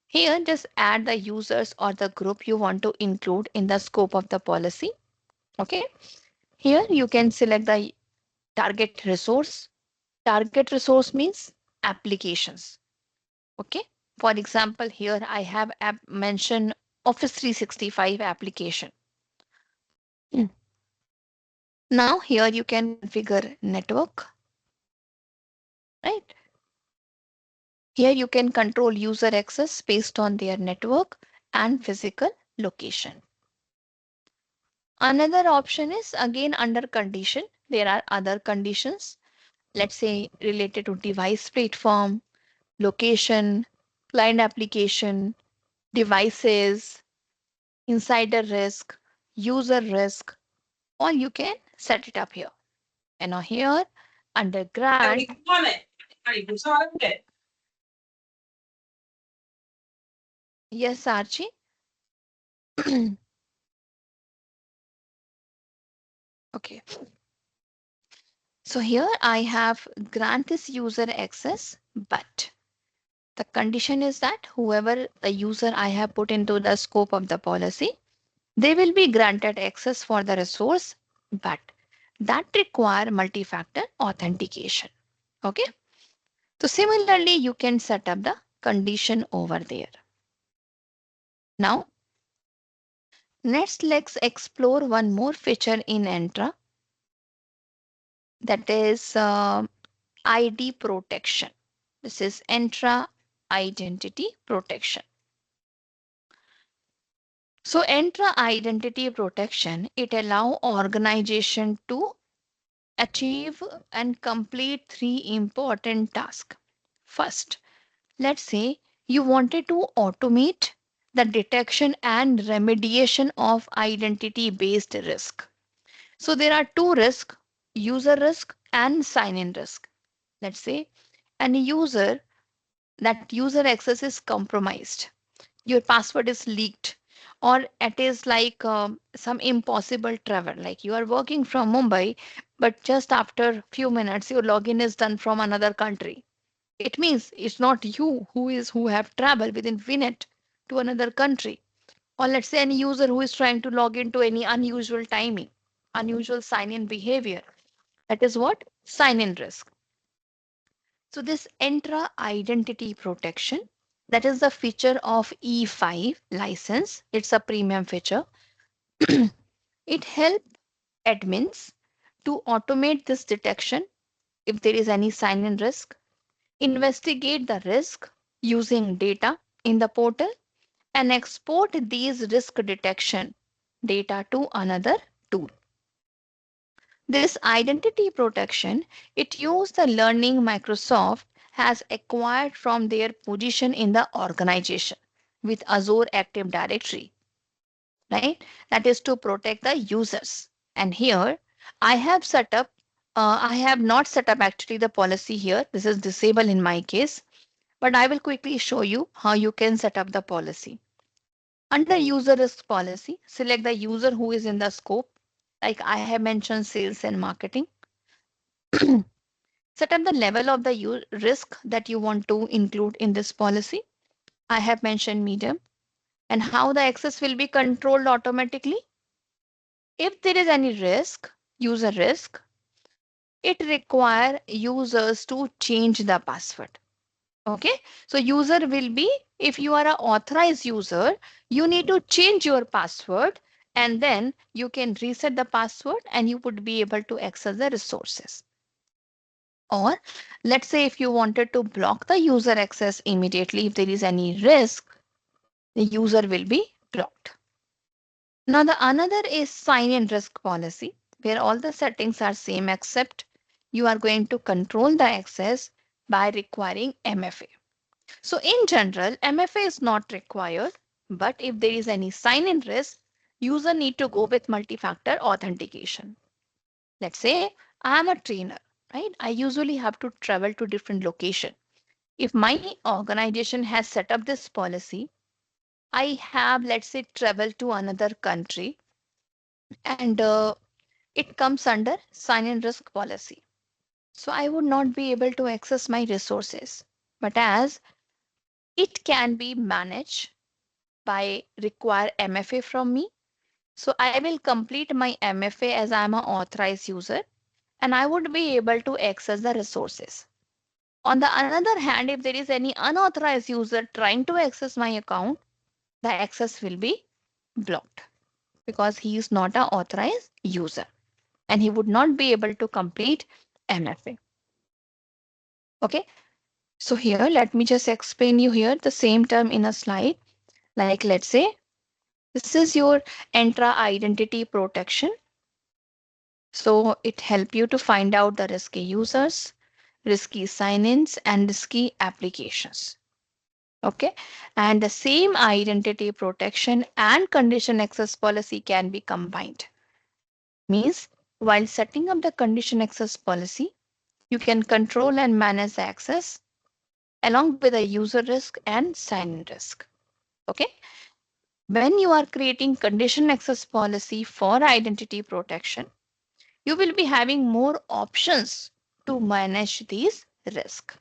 Here, just add the users or the group you want to include in the scope of the policy. Okay. Here you can select the target resource. Target resource means applications. Okay. For example, here I have mentioned Office 365 application. Mm. Now here you can configure network, right? Here you can control user access based on their network and physical location. Another option is again under condition. There are other conditions, let's say related to device platform, location, client application, devices, insider risk, user risk, or you can set it up here. And now here under grant, Yes, Archie. Okay. So here I have grant this user access, but the condition is that whoever the user I have put into the scope of the policy, they will be granted access for the resource, but that require multi-factor authentication. Okay. So similarly, you can set up the condition over there. Now, next let's explore one more feature in Entra, that is ID protection. This is Entra identity protection. So Entra identity protection, it allow organization to achieve and complete three important tasks. First, let's say you wanted to automate the detection and remediation of identity based risk. So there are two risks, user risk and sign in risk. Let's say any user, that user access is compromised, your password is leaked, or it is like some impossible travel, like you are working from Mumbai, but just after few minutes your login is done from another country. It means it's not you who have traveled within minute to another country. Or let's say any user who is trying to log into any unusual timing, unusual sign in behavior, that is what sign in risk. So this Entra identity protection, that is the feature of E5 license. It's a premium feature. It helps admins to automate this detection if there is any sign in risk, investigate the risk using data in the portal, and export these risk detection data to another tool. This identity protection, it uses the learning Microsoft has acquired from their position in the organization with Azure Active Directory, right? That is to protect the users. And here I have set up, I have not set up actually the policy here. This is disable in my case, but I will quickly show you how you can set up the policy. Under user risk policy, select the user who is in the scope. Like I have mentioned sales and marketing. Set up the level of the risk that you want to include in this policy. I have mentioned medium, and how the access will be controlled automatically. If there is any risk, user risk, it require users to change the password. Okay, so user will be, if you are an authorized user, you need to change your password and then you can reset the password and you would be able to access the resources. Or let's say if you wanted to block the user access immediately, if there is any risk, the user will be blocked. Now the another is sign in risk policy, where all the settings are same except you are going to control the access by requiring MFA. So in general, MFA is not required, but if there is any sign in risk, user need to go with multi-factor authentication. Let's say I am a trainer, right? I usually have to travel to different location. If my organization has set up this policy, I have, let's say, travel to another country and it comes under sign in risk policy. So I would not be able to access my resources. But as it can be managed by require MFA from me, so I will complete my MFA as I am an authorized user and I would be able to access the resources. On the other hand, if there is any unauthorized user trying to access my account, the access will be blocked because he is not an authorized user and he would not be able to complete MFA. Okay, so here let me just explain you here the same term in a slide. Like let's say this is your Entra identity protection. So it help you to find out the risky users, risky sign-ins and risky applications. Okay, and the same identity protection and condition access policy can be combined. Means while setting up the condition access policy, you can control and manage the access along with the user risk and sign-in risk. Okay. When you are creating condition access policy for identity protection, you will be having more options to manage these risks.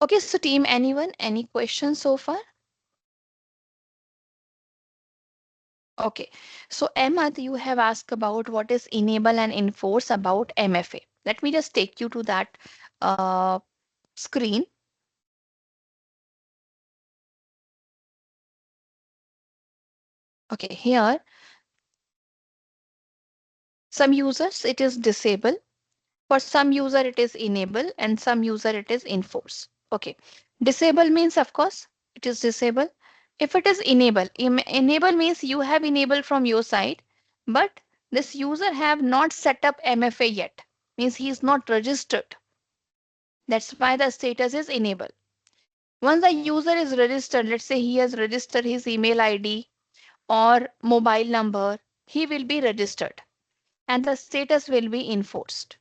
Okay, so team, anyone, any questions so far? Okay, so Emma, you have asked about what is enable and enforce about MFA. Let me just take you to that uh, screen. Okay, here some users it is disable, for some user it is enable, and some user it is enforce. Okay, disable means of course it is disable. If it is enable, enable means you have enabled from your side, but this user have not set up MFA yet, means he is not registered. That's why the status is enable. Once the user is registered, let's say he has registered his email ID or mobile number, he will be registered and the status will be enforced.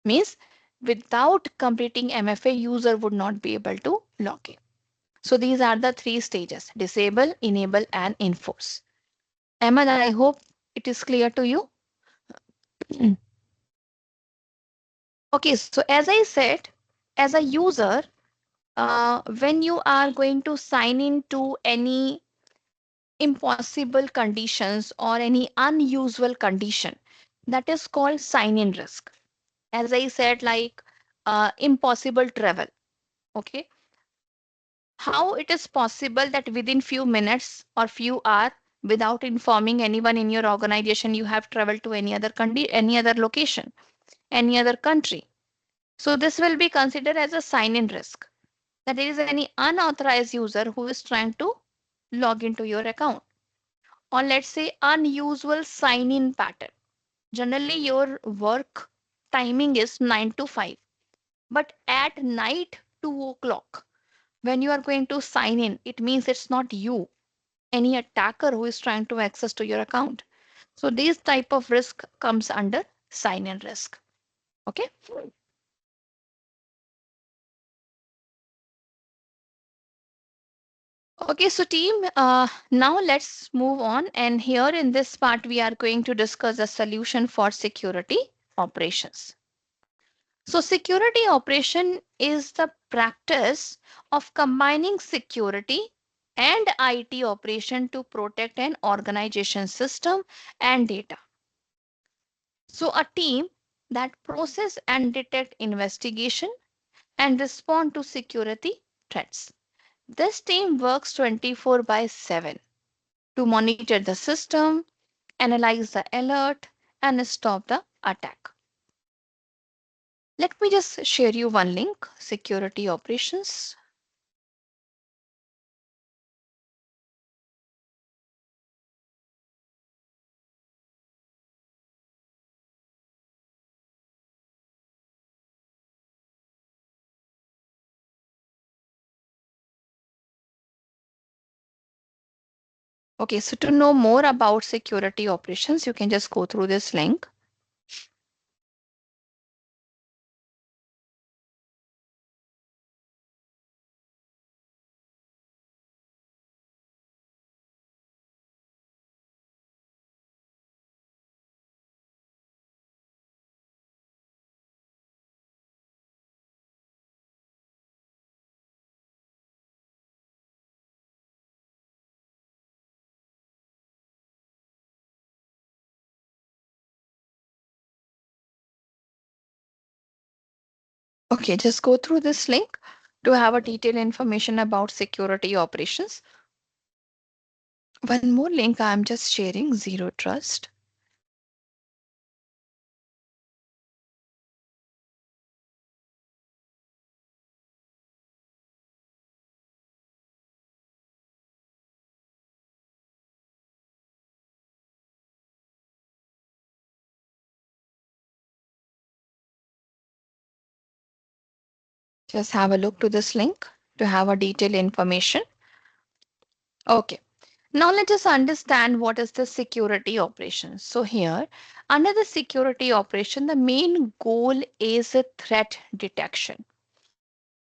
Means without completing MFA, user would not be able to log in. So these are the three stages: disable, enable, and enforce. Ahmed, I hope it is clear to you. Okay, so as I said, as a user, when you are going to sign in to any impossible conditions or any unusual condition, that is called sign in risk. As I said, like impossible travel. Okay, how it is possible that within few minutes or few hours, without informing anyone in your organization, you have traveled to any other location, any other country? So this will be considered as a sign in risk, that there is any unauthorized user who is trying to log into your account. Or let's say unusual sign in pattern. Generally your work timing is 9 to 5, but at night 2 o'clock when you are going to sign in, it means it's not you, any attacker who is trying to access to your account. So this type of risk comes under sign in risk. Okay. Okay, so team, now let's move on. And here in this part, we are going to discuss a solution for security operations. So security operation is the practice of combining security and IT operation to protect an organization system and data. So a team that process and detect investigation and respond to security threats. This team works 24 by 7 to monitor the system, analyze the alert, and stop the attack. Let me just share you one link, security operations. Okay, so to know more about security operations, you can just go through this link. Okay, just go through this link to have a detailed information about security operations. One more link I'm just sharing, Zero Trust. Just have a look to this link to have a detailed information. Okay, now let us understand what is the security operation. So here, under the security operation, the main goal is a threat detection.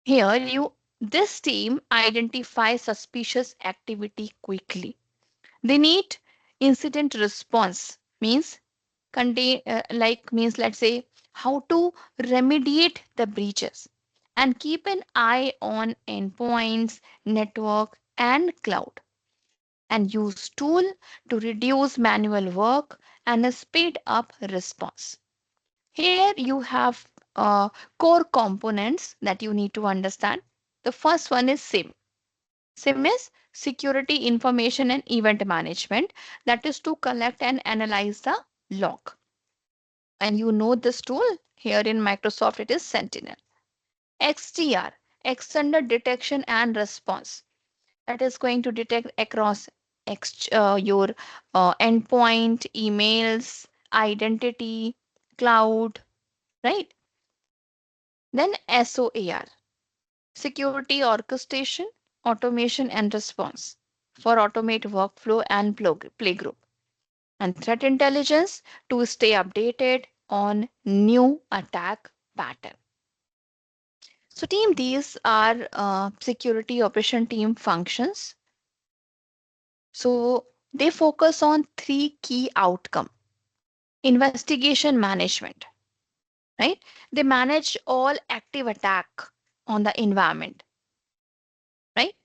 Here you This team identifies suspicious activity quickly. They need incident response, means means let's say how to remediate the breaches and keep an eye on endpoints, network, and cloud, and use tool to reduce manual work and speed up response. Here you have core components that you need to understand. The first one is SIM. SIM is security information and event management, that is to collect and analyze the log. And you know this tool here in Microsoft, it is Sentinel. XDR, extended detection and response, that is going to detect across your endpoint, emails, identity, cloud, right? Then SOAR, security orchestration, automation and response, for automate workflow and playgroup. And threat intelligence to stay updated on new attack pattern. So team, these are security operation team functions. So they focus on three key outcome. Investigation management, right? They manage all active attack on the environment, right?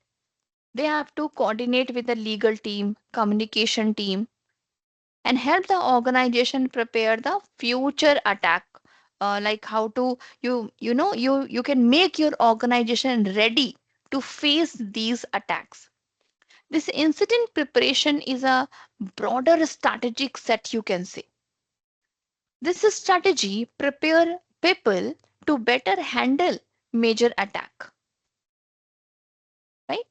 They have to coordinate with the legal team, communication team, and help the organization prepare the future attack. Like how to you can make your organization ready to face these attacks. This incident preparation is a broader strategic set, you can say. This strategy prepare people to better handle major attack, right?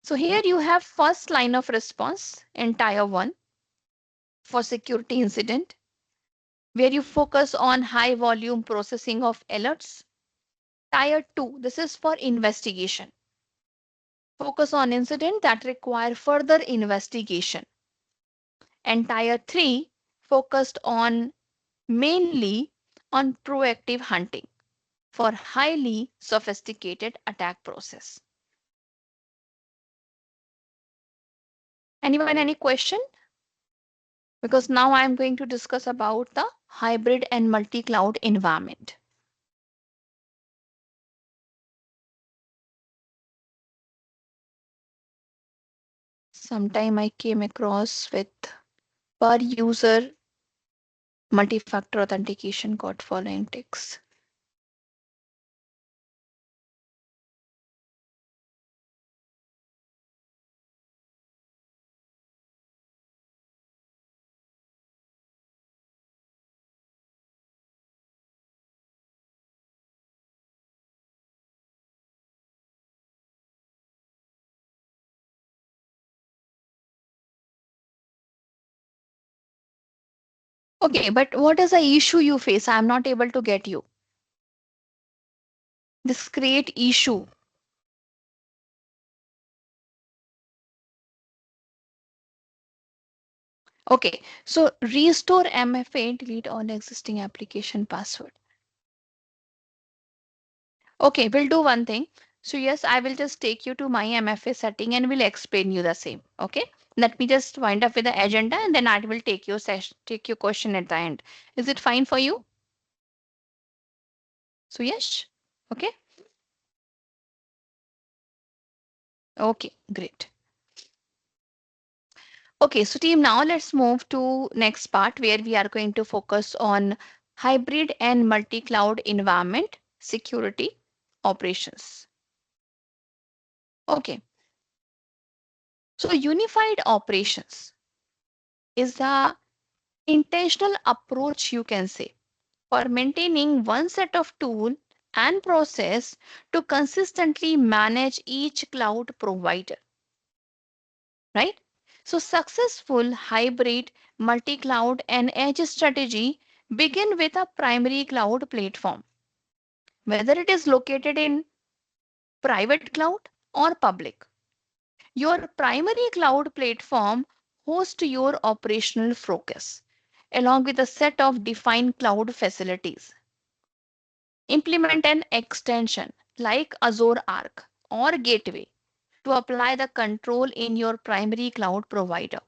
So here you have first line of response in tier 1 for security incident, where you focus on high volume processing of alerts. Tier 2, this is for investigation. Focus on incident that require further investigation. And tier 3 focused on mainly on proactive hunting for highly sophisticated attack process. Anyone, any question? Because now I am going to discuss about the hybrid and multi-cloud environment. Sometime I came across with per user multi-factor authentication got following ticks. Okay, but what is the issue you face? I'm not able to get you. This create issue. Okay, so restore MFA, delete all existing application password. Okay, we'll do one thing. So yes, I will just take you to my MFA setting and will explain you the same. Okay, let me just wind up with the agenda and then I will take your session, take your question at the end. Is it fine for you? So yes, okay, okay, great. Okay, so team, now let's move to next part where we are going to focus on hybrid and multi-cloud environment security operations. Okay, so unified operations is the intentional approach, you can say, for maintaining one set of tool and process to consistently manage each cloud provider, right? So successful hybrid, multi-cloud and edge strategy begin with a primary cloud platform, whether it is located in private cloud or public. Your primary cloud platform hosts your operational focus along with a set of defined cloud facilities. Implement an extension. like Azure Arc or Gateway to apply the control in your primary cloud provider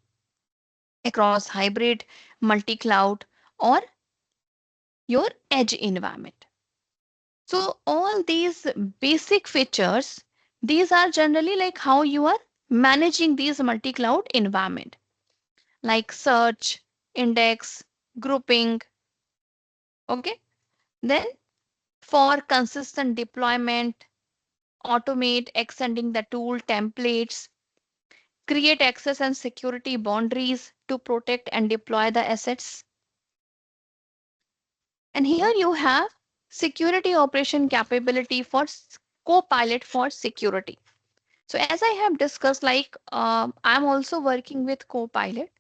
across hybrid, multi cloud, or your edge environment. So, all these basic features, these are generally like how you are managing these multi cloud environment, like search, index, grouping. Okay. Then, for consistent deployment, automate extending the tool templates, create access and security boundaries to protect and deploy the assets. And here you have security operation capability for Copilot for security. So as I have discussed, like I'm also working with Copilot,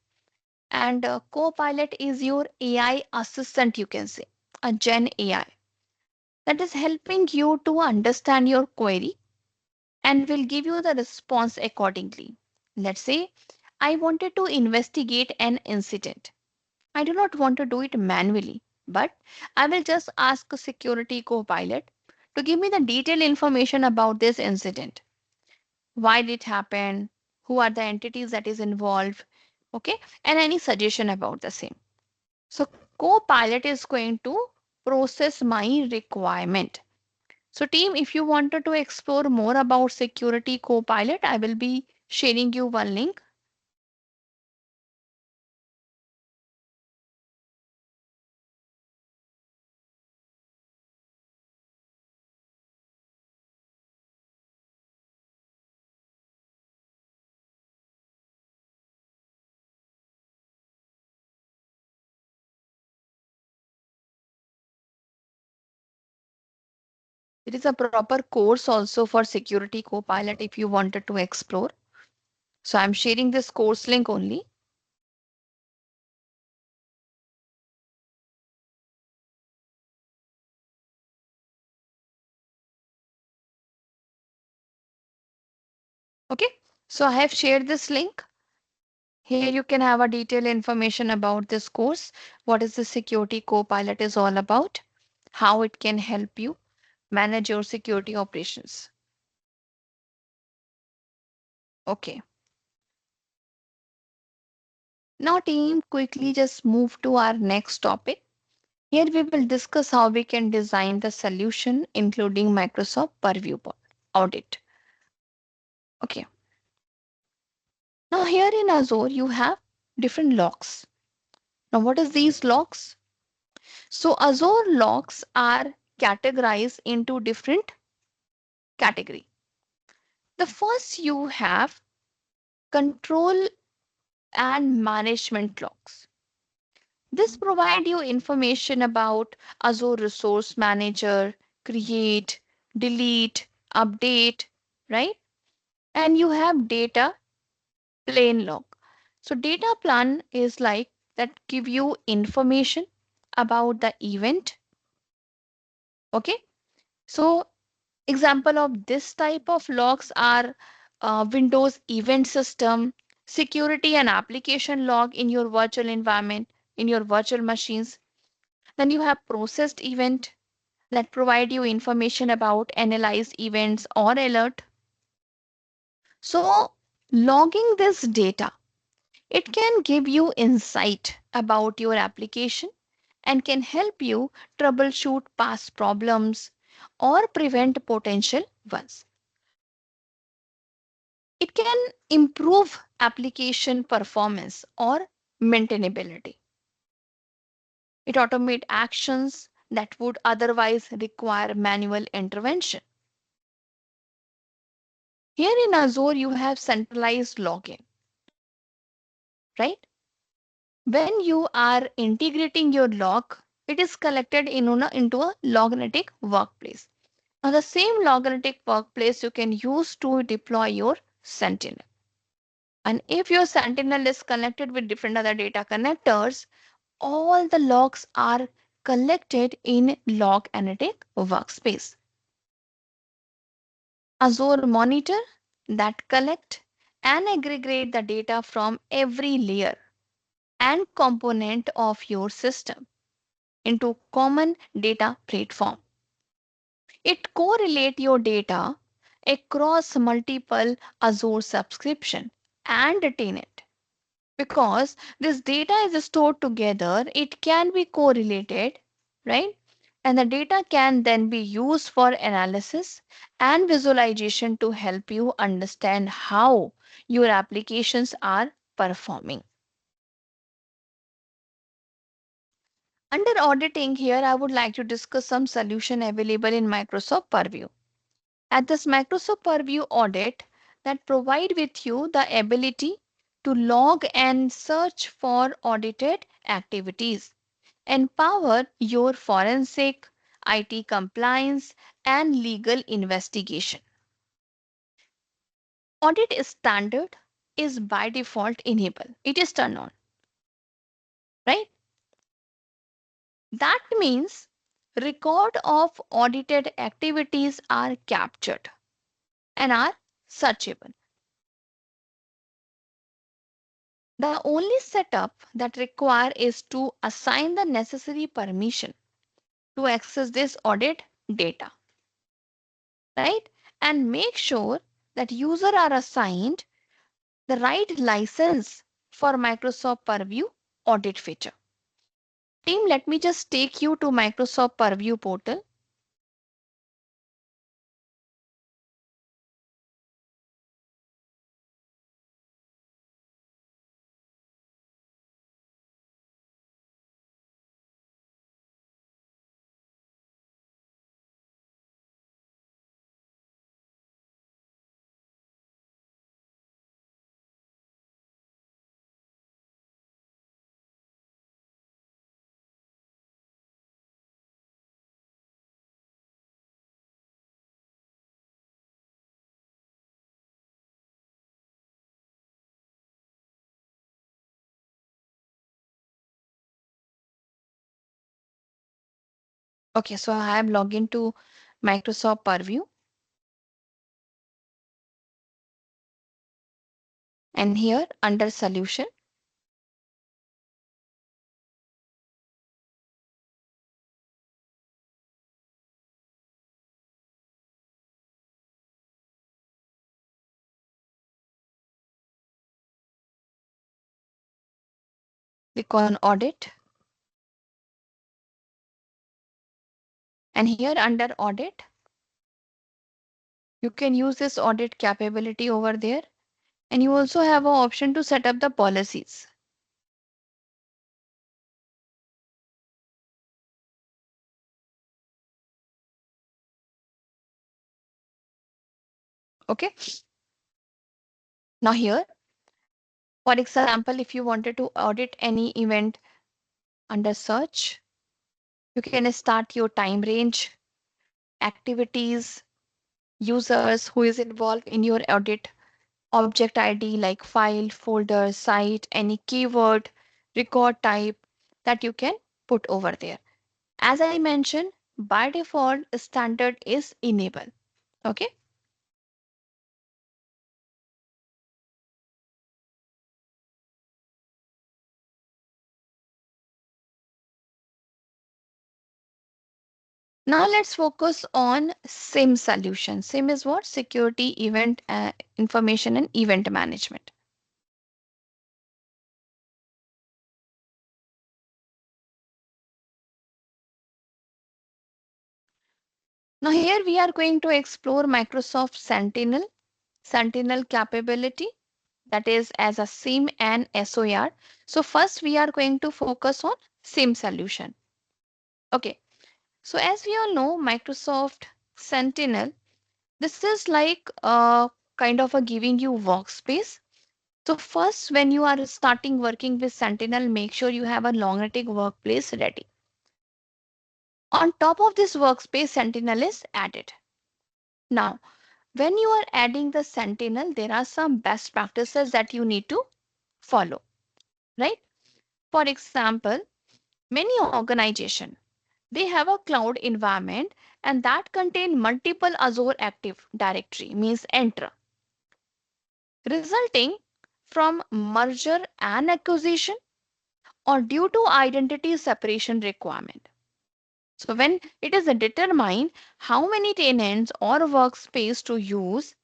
and Copilot is your AI assistant, you can say, a Gen AI that is helping you to understand your query and will give you the response accordingly. Let's say I wanted to investigate an incident. I do not want to do it manually, but I will just ask a security co-pilot to give me the detailed information about this incident. Why did it happen? Who are the entities that is involved? Okay, and any suggestion about the same. So co-pilot is going to process my requirement. So team, if you wanted to explore more about security co-pilot, I will be sharing you one link. There is a proper course also for security co-pilot if you wanted to explore. So I'm sharing this course link only. Okay. So I have shared this link. Here you can have a detailed information about this course. What is the security co-pilot is all about, how it can help you manage your security operations. Okay. Now team, quickly just move to our next topic. Here we will discuss how we can design the solution including Microsoft Purview audit. Okay. Now here in Azure you have different logs. Now what is these logs? So Azure logs are categorized into different category. The first you have control and management logs. This provide you information about Azure Resource Manager, create, delete, update, right? And you have data plane log. So data plan is like that give you information about the event. Okay. So example of this type of logs are Windows event system, security and application log in your virtual environment, in your virtual machines. Then you have processed event that provide you information about analyzed events or alert. So logging this data, it can give you insight about your application and can help you troubleshoot past problems or prevent potential ones. It can improve application performance or maintainability. It automates actions that would otherwise require manual intervention. Here in Azure, you have centralized login, right? When you are integrating your log, it is collected into a lognetic workplace. Now, the same lognetic workplace you can use to deploy your Sentinel. And if your Sentinel is connected with different other data connectors, all the logs are collected in log analytic workspace. Azure Monitor that collect and aggregate the data from every layer and component of your system into common data platform. It correlate your data across multiple Azure subscription and retain it. Because this data is stored together, it can be correlated, right? And the data can then be used for analysis and visualization to help you understand how your applications are performing. Under auditing, here I would like to discuss some solution available in Microsoft Purview. At this Microsoft Purview audit that provide with you the ability to log and search for audited activities, empower your forensic, IT compliance, and legal investigation. Audit standard is by default enabled. It is turned on, right? That means record of audited activities are captured and are searchable. The only setup that require is to assign the necessary permission to access this audit data, right? And make sure that user are assigned the right license for Microsoft Purview audit feature. Team, let me just take you to Microsoft Purview portal. Okay, so I am logged into Microsoft Purview, and here under solution, click on audit, and here under audit, you can use this audit capability over there, and you also have an option to set up the policies. Okay, now here, for example, if you wanted to audit any event under search, you can start your time range, activities, users who is involved in your audit, object ID like file, folder, site, any keyword, record type that you can put over there. As I mentioned, by default, standard is enable. Okay. Now let's focus on SIM solution. SIM is what? Security, event, information and event management. Now here we are going to explore Microsoft Sentinel, Sentinel capability, that is as a SIM and SOR. So first we are going to focus on SIM solution. Okay. So as we all know, Microsoft Sentinel, this is like a kind of a giving you workspace. So first, when you are starting working with Sentinel, make sure you have a Lognatic workplace ready. On top of this workspace, Sentinel is added. Now, when you are adding the Sentinel, there are some best practices that you need to follow, right? For example, many organizations, they have a cloud environment and that contain multiple Azure Active Directory, means Entra, resulting from merger and acquisition or due to identity separation requirement. So when it is determined how many tenants or workspace to use,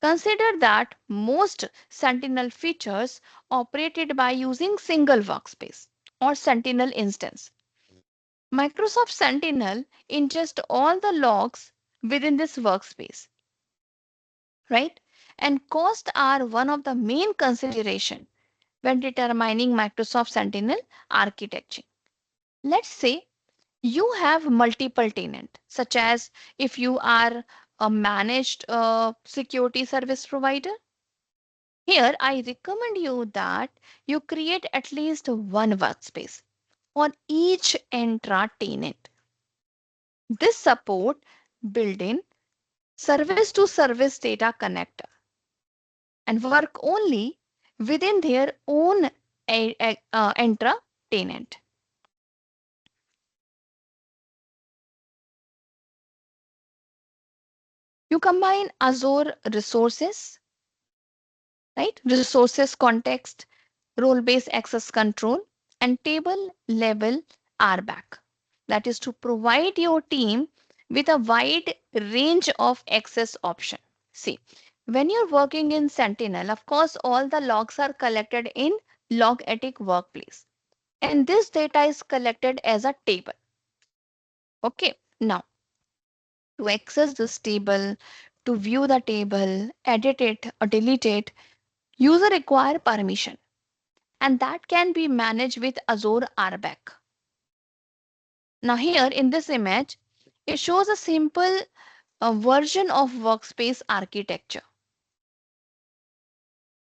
consider that most Sentinel features operated by using single workspace or Sentinel instance. Microsoft Sentinel ingests all the logs within this workspace, right? And costs are one of the main consideration when determining Microsoft Sentinel architecture. Let's say you have multiple tenant, such as if you are a managed security service provider. Here, I recommend you that you create at least one workspace on each Entra tenant. This support built-in service to service data connector and work only within their own Entra tenant. You combine Azure resources, right? Resources context, role-based access control, and table level RBAC. That is to provide your team with a wide range of access option. See, when you're working in Sentinel, of course, all the logs are collected in Logetic Workplace. And this data is collected as a table. Okay, now to access this table, to view the table, edit it or delete it, user require permission and that can be managed with Azure RBAC. Now here in this image, it shows a simple version of workspace architecture,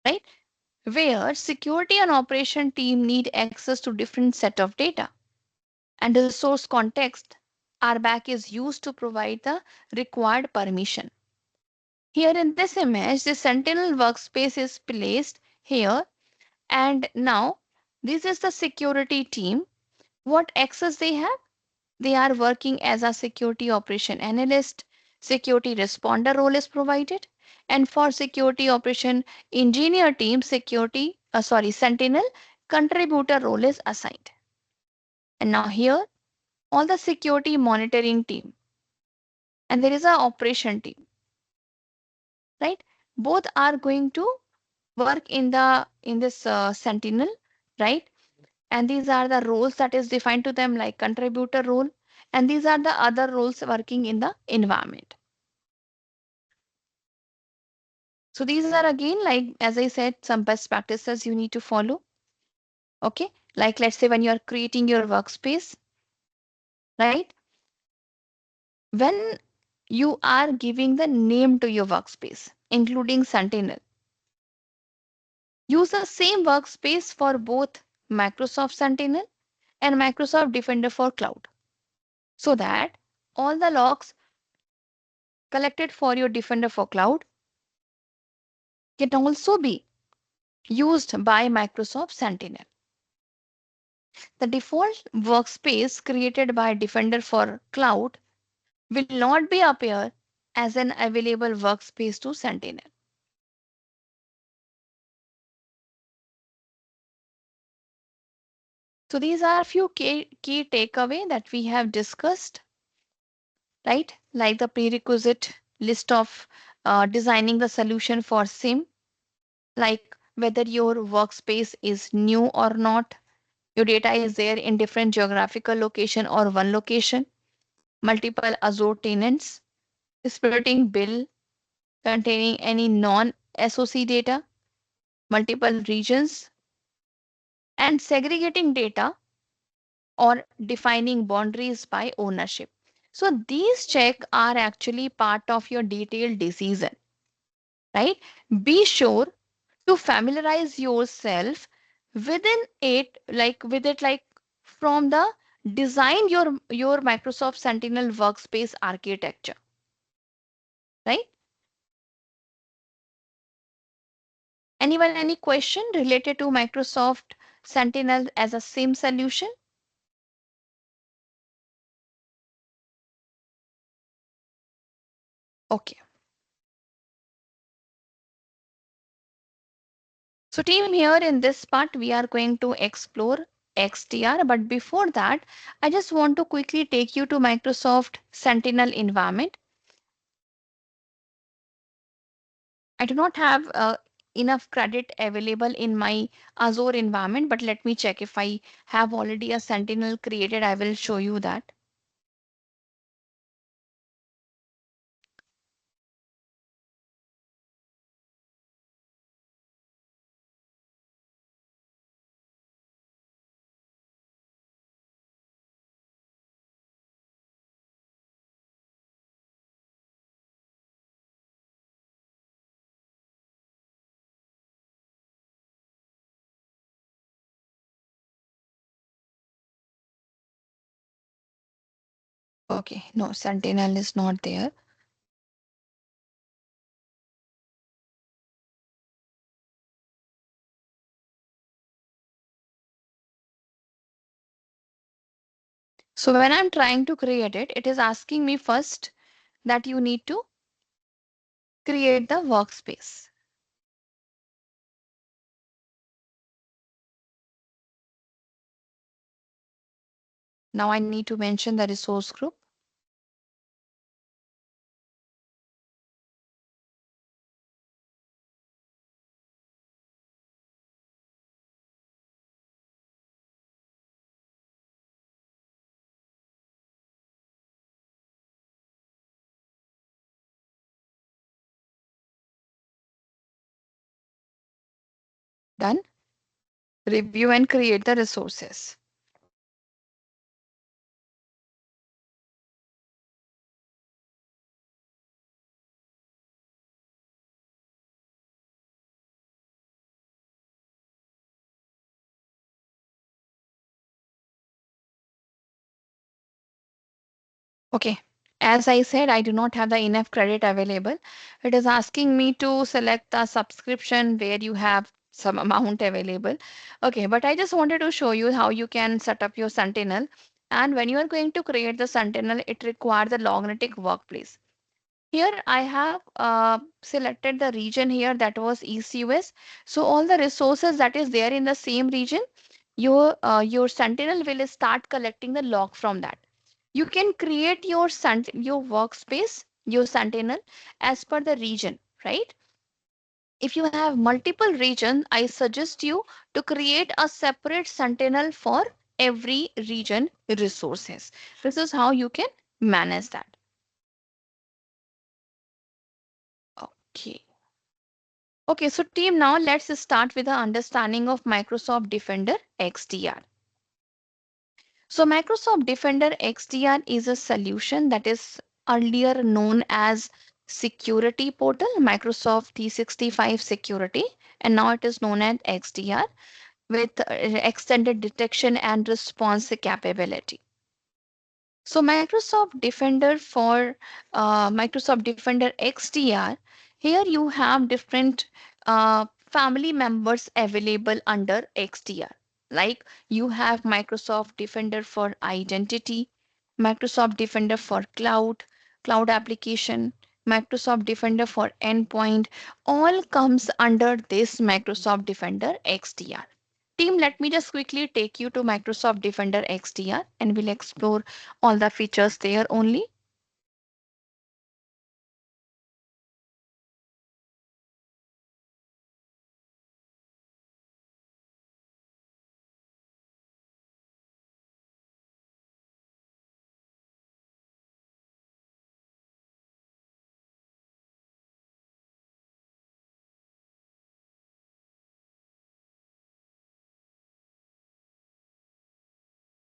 right? Where security and operation team need access to different set of data. And the source context, RBAC is used to provide the required permission. Here in this image, the Sentinel workspace is placed here. And now this is the security team. What access they have? They are working as a security operation analyst. Security responder role is provided. And for security operation engineer team, Sentinel contributor role is assigned. And now here, all the security monitoring team. And there is a operation team, right? Both are going to work in this Sentinel, right? And these are the roles that is defined to them like contributor role. And these are the other roles working in the environment. So these are again, like as I said, some best practices you need to follow. Okay, like let's say when you are creating your workspace, right? When you are giving the name to your workspace, including Sentinel, use the same workspace for both Microsoft Sentinel and Microsoft Defender for Cloud, so that all the logs collected for your Defender for Cloud can also be used by Microsoft Sentinel. The default workspace created by Defender for Cloud will not be appear as an available workspace to Sentinel. So these are a few key takeaway that we have discussed, right? Like the prerequisite list of designing the solution for SIM, like whether your workspace is new or not, your data is there in different geographical location or one location, multiple Azure tenants, splitting bill containing any non-SOC data, multiple regions, and segregating data or defining boundaries by ownership. So these checks are actually part of your detailed decision, right? Be sure to familiarize yourself within it, like from the design your Microsoft Sentinel workspace architecture, right? Anyone, any question related to Microsoft Sentinel as a SIM solution? Okay. So team, here in this part, we are going to explore. XDR. But before that, I just want to quickly take you to Microsoft Sentinel environment. I do not have enough credit available in my Azure environment, but let me check if I have already a Sentinel created. I will show you that. Okay, no, Sentinel is not there. So when I'm trying to create it, it is asking me first that you need to create the workspace. Now I need to mention the resource group. Done. Review and create the resources. Okay. As I said, I do not have the enough credit available. It is asking me to select the subscription where you have some amount available. Okay, but I just wanted to show you how you can set up your Sentinel. And when you are going to create the Sentinel, it requires the Lognetic workplace. Here I have selected the region here that was East US. So all the resources that is there in the same region, your Sentinel will start collecting the log from that. You can create your workspace, your Sentinel as per the region, right? If you have multiple regions, I suggest you to create a separate Sentinel for every region resources. This is how you can manage that. Okay. Okay, so team, now let's start with the understanding of Microsoft Defender XDR. So Microsoft Defender XDR is a solution that is earlier known as Security Portal, Microsoft 365 Security, and now it is known as XDR with extended detection and response capability. So Microsoft Defender XDR, here you have different family members available under XDR. Like you have Microsoft Defender for Identity, Microsoft Defender for Cloud Application, Microsoft Defender for Endpoint, all comes under this Microsoft Defender XDR. Team, let me just quickly take you to Microsoft Defender XDR and we'll explore all the features there only.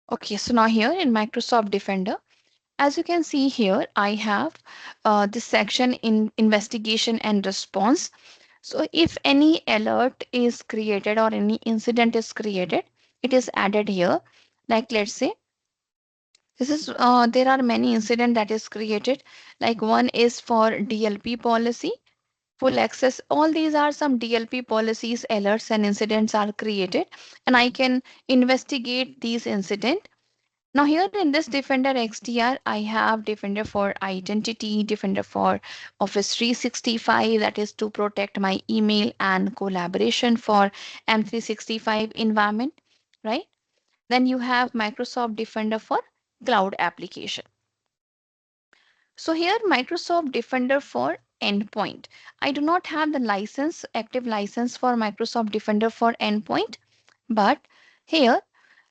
Okay, so now here in Microsoft Defender, as you can see here, I have this section in investigation and response. So if any alert is created or any incident is created, it is added here. Like let's say this is there are many incident that is created. Like one is for DLP policy, full access. All these are some DLP policies, alerts and incidents are created, and I can investigate these incident. Now here in this Defender XDR, I have Defender for Identity, Defender for Office 365, that is to protect my email and collaboration for M365 environment, right? Then you have Microsoft Defender for cloud application. So here Microsoft Defender for endpoint. I do not have the license, active license for Microsoft Defender for endpoint, but here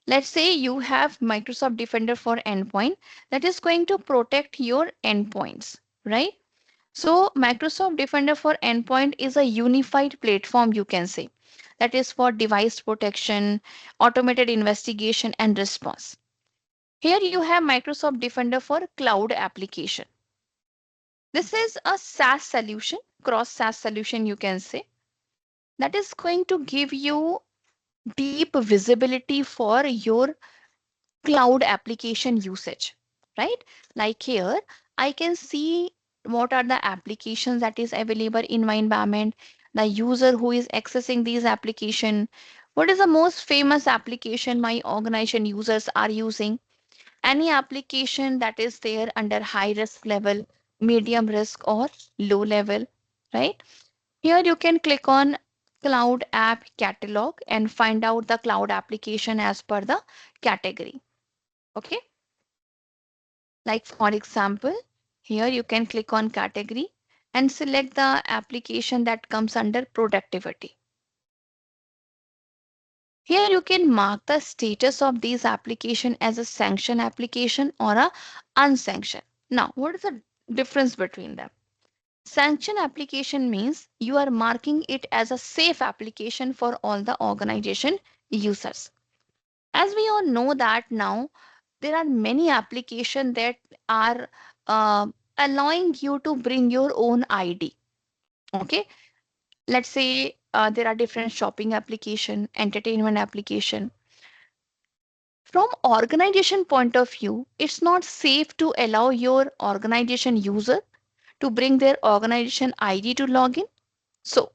let's say you have Microsoft Defender for endpoint that is going to protect your endpoints, right? So Microsoft Defender for endpoint is a unified platform, you can say, that is for device protection, automated investigation and response. Here you have Microsoft Defender for cloud application. This is a SaaS solution, cross SaaS solution, you can say, that is going to give you deep visibility for your cloud application usage, right? Like here, I can see what are the applications that is available in my environment, the user who is accessing these application, what is the most famous application my organization users are using, any application that is there under high risk level, medium risk or low level, right? Here you can click on Cloud App Catalog and find out the cloud application as per the category. Okay. Like for example, here you can click on category and select the application that comes under productivity. Here you can mark the status of these application as a sanctioned application or a unsanctioned. Now, what is the difference between them? Sanction application means you are marking it as a safe application for all the organization users. As we all know that now there are many applications that are uh, allowing you to bring your own ID. Okay, let's say there are different shopping application, entertainment application. From organization point of view, it's not safe to allow your organization user to bring their organization ID to log in. So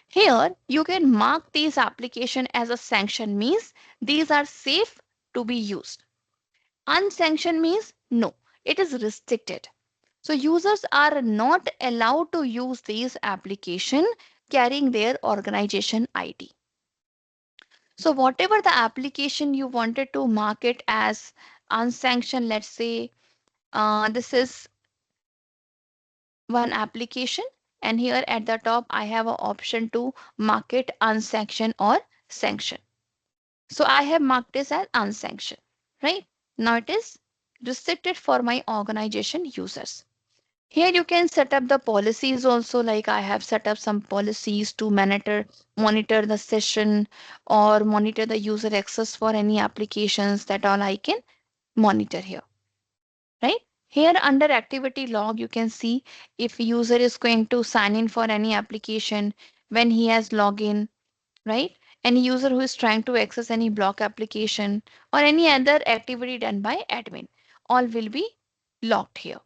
here you can mark these application as a sanction means these are safe to be used. Unsanctioned means no, it is restricted. So users are not allowed to use these application carrying their organization ID. So whatever the application you wanted to market as unsanctioned, let's say this is one application, and here at the top I have an option to mark it unsanctioned or sanctioned. So I have marked this as unsanctioned, right? Now it is restricted for my organization users. Here you can set up the policies also, like I have set up some policies to monitor the session or monitor the user access for any applications, that all I can monitor here, right? Here under activity log, you can see if user is going to sign in for any application, when he has login, right? Any user who is trying to access any block application or any other activity done by admin, all will be logged here.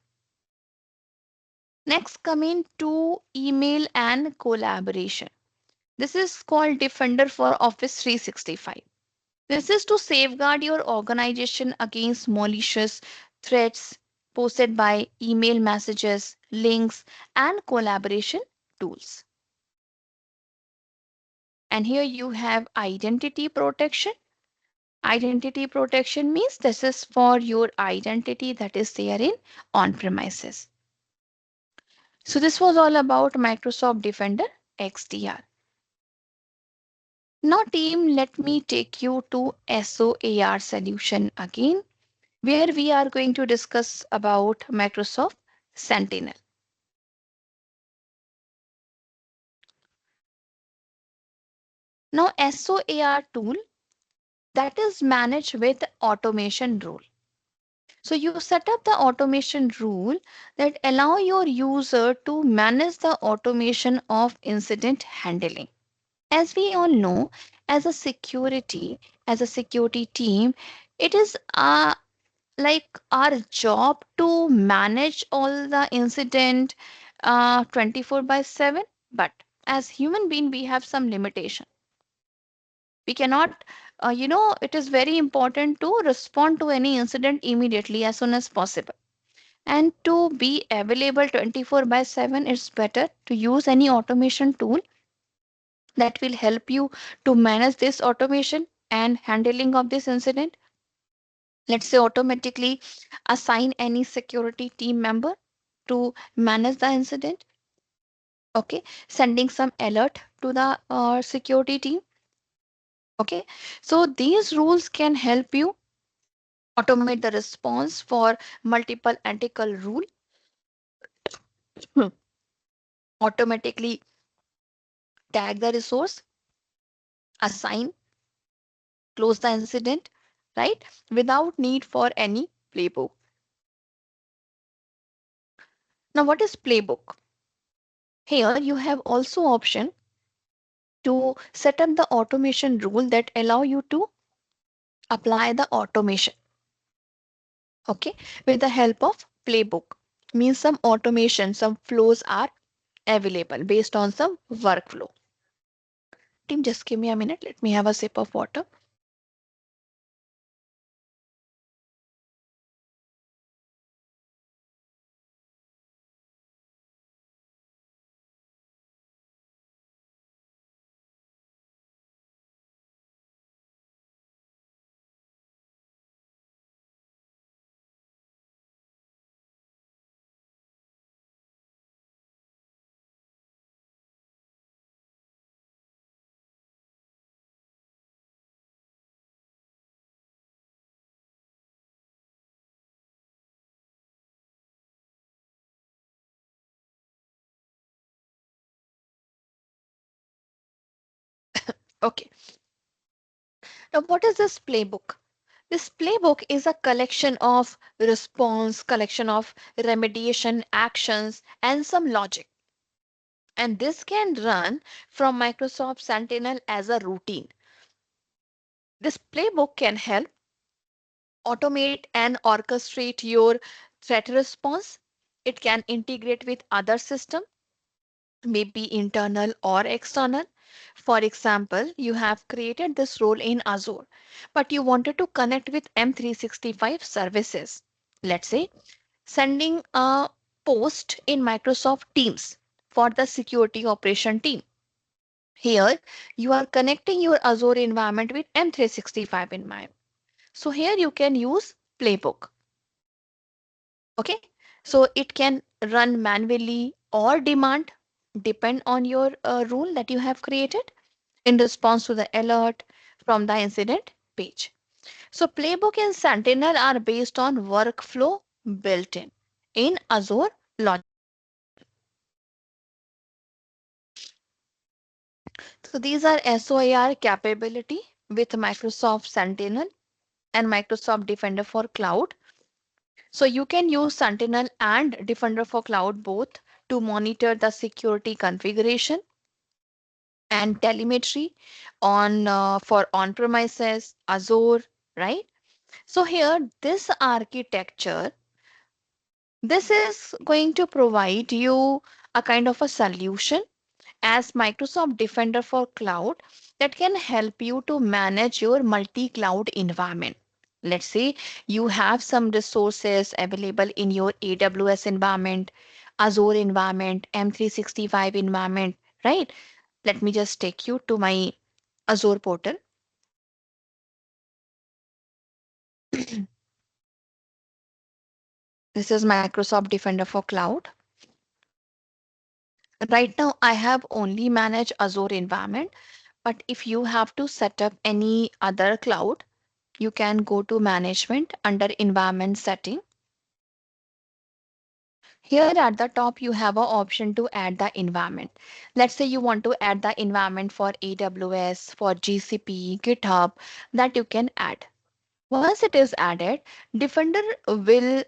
Next, coming to email and collaboration. This is called Defender for Office 365. This is to safeguard your organization against malicious threats posted by email messages, links, and collaboration tools. And here you have identity protection. Identity protection means this is for your identity that is there in on premises. So this was all about Microsoft Defender XDR. Now team, let me take you to SOAR solution again, where we are going to discuss about Microsoft Sentinel. Now SOAR tool that is managed with automation rule. So you set up the automation rule that allow your user to manage the automation of incident handling. As we all know, as a security team, it is like our job to manage all the incident 24 by 7. But as human being, we have some limitation. We cannot, it is very important to respond to any incident immediately as soon as possible. And to be available 24 by 7, it's better to use any automation tool that will help you to manage this automation and handling of this incident. Let's say automatically assign any security team member to manage the incident. Okay, sending some alert to the security team. Okay, so these rules can help you automate the response for multiple ethical rule, automatically tag the resource, assign, close the incident, right? Without need for any playbook. Now, what is playbook? Here you have also option to set up the automation rule that allow you to apply the automation. Okay, with the help of playbook. Means some automation, some flows are available based on some workflow. Team, just give me a minute. Let me have a sip of water. Okay. Now, what is this playbook? This playbook is a collection of response, collection of remediation actions, and some logic. And this can run from Microsoft Sentinel as a routine. This playbook can help automate and orchestrate your threat response. It can integrate with other systems, maybe internal or external. For example, you have created this role in Azure, but you wanted to connect with M365 services. Let's say sending a post in Microsoft Teams for the security operation team. Here, you are connecting your Azure environment with M365 environment. So here you can use Playbook. Okay, so it can run manually or depend on your rule that you have created in response to the alert from the incident page. So Playbook and Sentinel are based on workflow built in Azure Logic. So these are SOAR capability with Microsoft Sentinel and Microsoft Defender for Cloud. So you can use Sentinel and Defender for Cloud both to monitor the security configuration and telemetry on for on-premises, Azure, right? So here, this architecture, this is going to provide you a kind of a solution as Microsoft Defender for Cloud that can help you to manage your multi-cloud environment. Let's say you have some resources available in your AWS environment, Azure environment, M365 environment, right? Let me just take you to my Azure portal. This is Microsoft Defender for Cloud. Right now, I have only managed Azure environment, but if you have to set up any other cloud, you can go to management under environment setting. Here at the top, you have an option to add the environment. Let's say you want to add the environment for AWS, for GCP, GitHub, that you can add. Once it is added, Defender will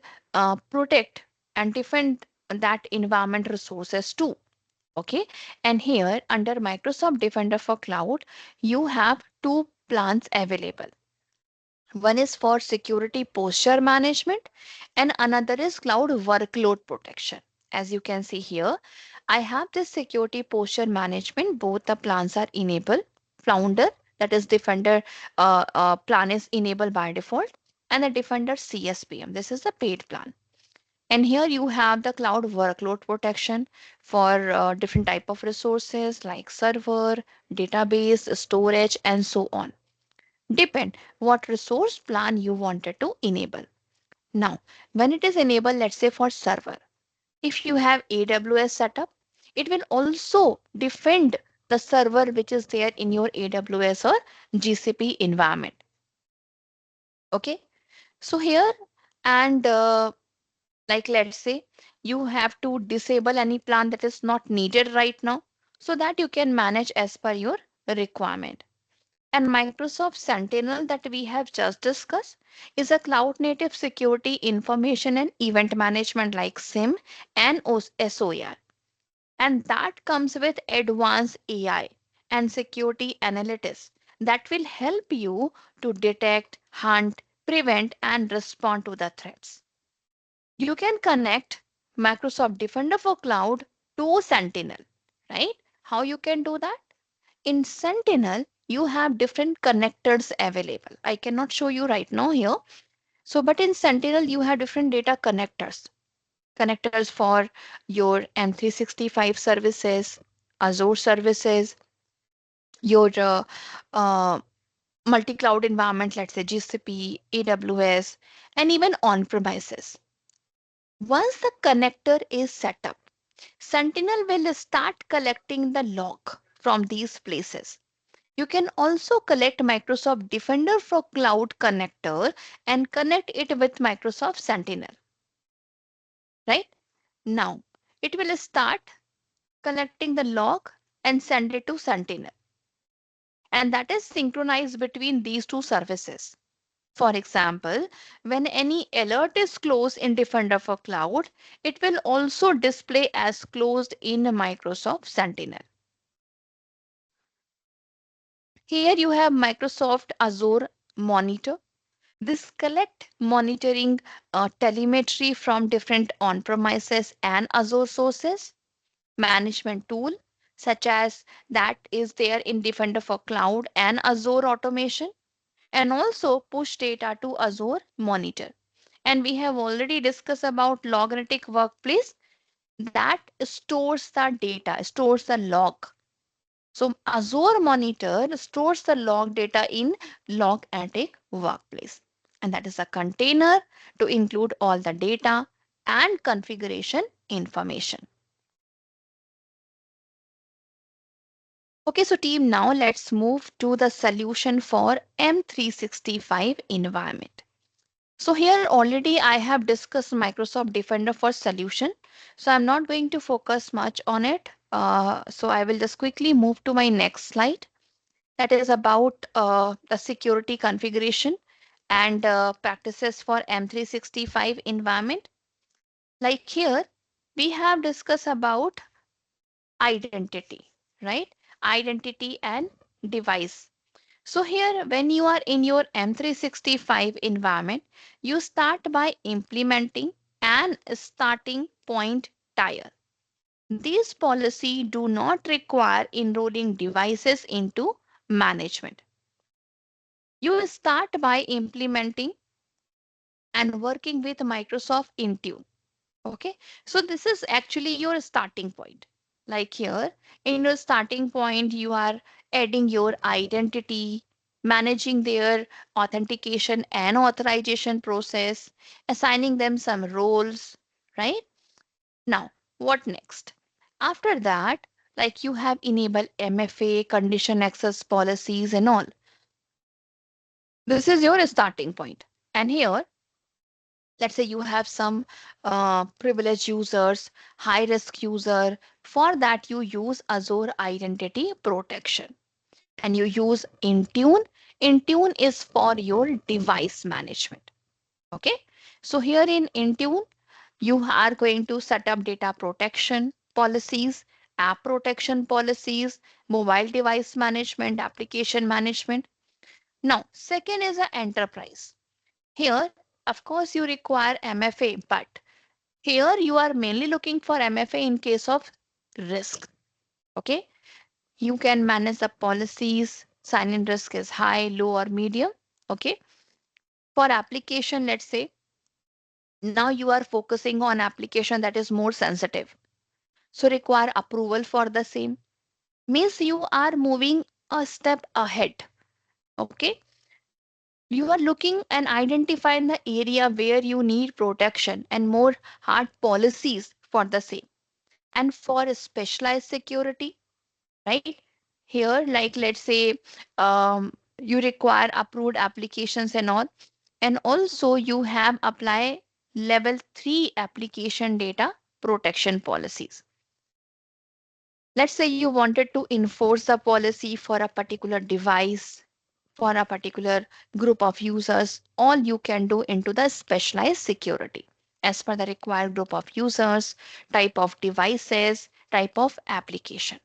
protect and defend that environment resources too. Okay, and here under Microsoft Defender for Cloud, you have two plans available. One is for security posture management and another is cloud workload protection. As you can see here, I have this security posture management. Both the plans are enabled. Flounder, that is Defender plan is enabled by default, and the Defender CSPM. This is the paid plan. And here you have the cloud workload protection for different type of resources like server, database, storage, and so on. Depend what resource plan you wanted to enable. Now, when it is enabled, let's say for server, if you have AWS setup, it will also defend the server which is there in your AWS or GCP environment. Okay, so here and like let's say you have to disable any plan that is not needed right now so that you can manage as per your requirement. And Microsoft Sentinel that we have just discussed is a cloud native security information and event management like SIM and SOAR. And that comes with advanced AI and security analytics that will help you to detect, hunt, prevent, and respond to the threats. You can connect Microsoft Defender for Cloud to Sentinel, right? How you can do that? In Sentinel, you have different connectors available. I cannot show you right now here. So, but in Sentinel, you have different data connectors. Connectors for your M365 services, Azure services, your multi-cloud environment, let's say GCP, AWS, and even on-premises. Once the connector is set up, Sentinel will start collecting the log from these places. You can also collect Microsoft Defender for Cloud connector and connect it with Microsoft Sentinel, right? Now, it will start collecting the log and send it to Sentinel. And that is synchronized between these two services. For example, when any alert is closed in Defender for Cloud, it will also display as closed in Microsoft Sentinel. Here you have Microsoft Azure Monitor. This collect monitoring telemetry from different on-premises and Azure sources, management tool such as that is there in Defender for Cloud and Azure Automation, and also push data to Azure Monitor. And we have already discussed about Loganalytic Workplace that stores the data, stores the log. So Azure Monitor stores the log data in Loganalytic Workplace. And that is a container to include all the data and configuration information. Okay, so team, now let's move to the solution for M365 environment. So here already I have discussed Microsoft Defender for solution. So I'm not going to focus much on it. So I will just quickly move to my next slide. That is about the security configuration and practices for M365 environment. Like here, we have discussed about identity, right? Identity and device. So here, when you are in your M365 environment, you start by implementing an starting point tier. These policies do not require enrolling devices into management. You start by implementing and working with Microsoft Intune. Okay, so this is actually your starting point. Like here, in your starting point, you are adding your identity, managing their authentication and authorization process, assigning them some roles, right? Now, what next? After that, like you have enabled MFA, condition access policies, and all. This is your starting point. And here, let's say you have some privileged users, high risk user. For that, you use Azure Identity Protection and you use Intune. Intune is for your device management. Okay. So here in Intune, you are going to set up data protection policies, app protection policies, mobile device management, application management. Now, second is an enterprise. Here, of course, you require MFA, but here you are mainly looking for MFA in case of risk. Okay. You can manage the policies. Sign in risk is high, low, or medium. Okay. For application, let's say now you are focusing on application that is more sensitive. So require approval for the same. Means you are moving a step ahead. Okay. You are looking and identifying the area where you need protection and more hard policies for the same. And for specialized security, right? Here, like let's say you require approved applications and all, and also you have apply level 3 application data protection policies. Let's say you wanted to enforce the policy for a particular device, for a particular group of users, all you can do into the specialized security as per the required group of users, type of devices, type of application.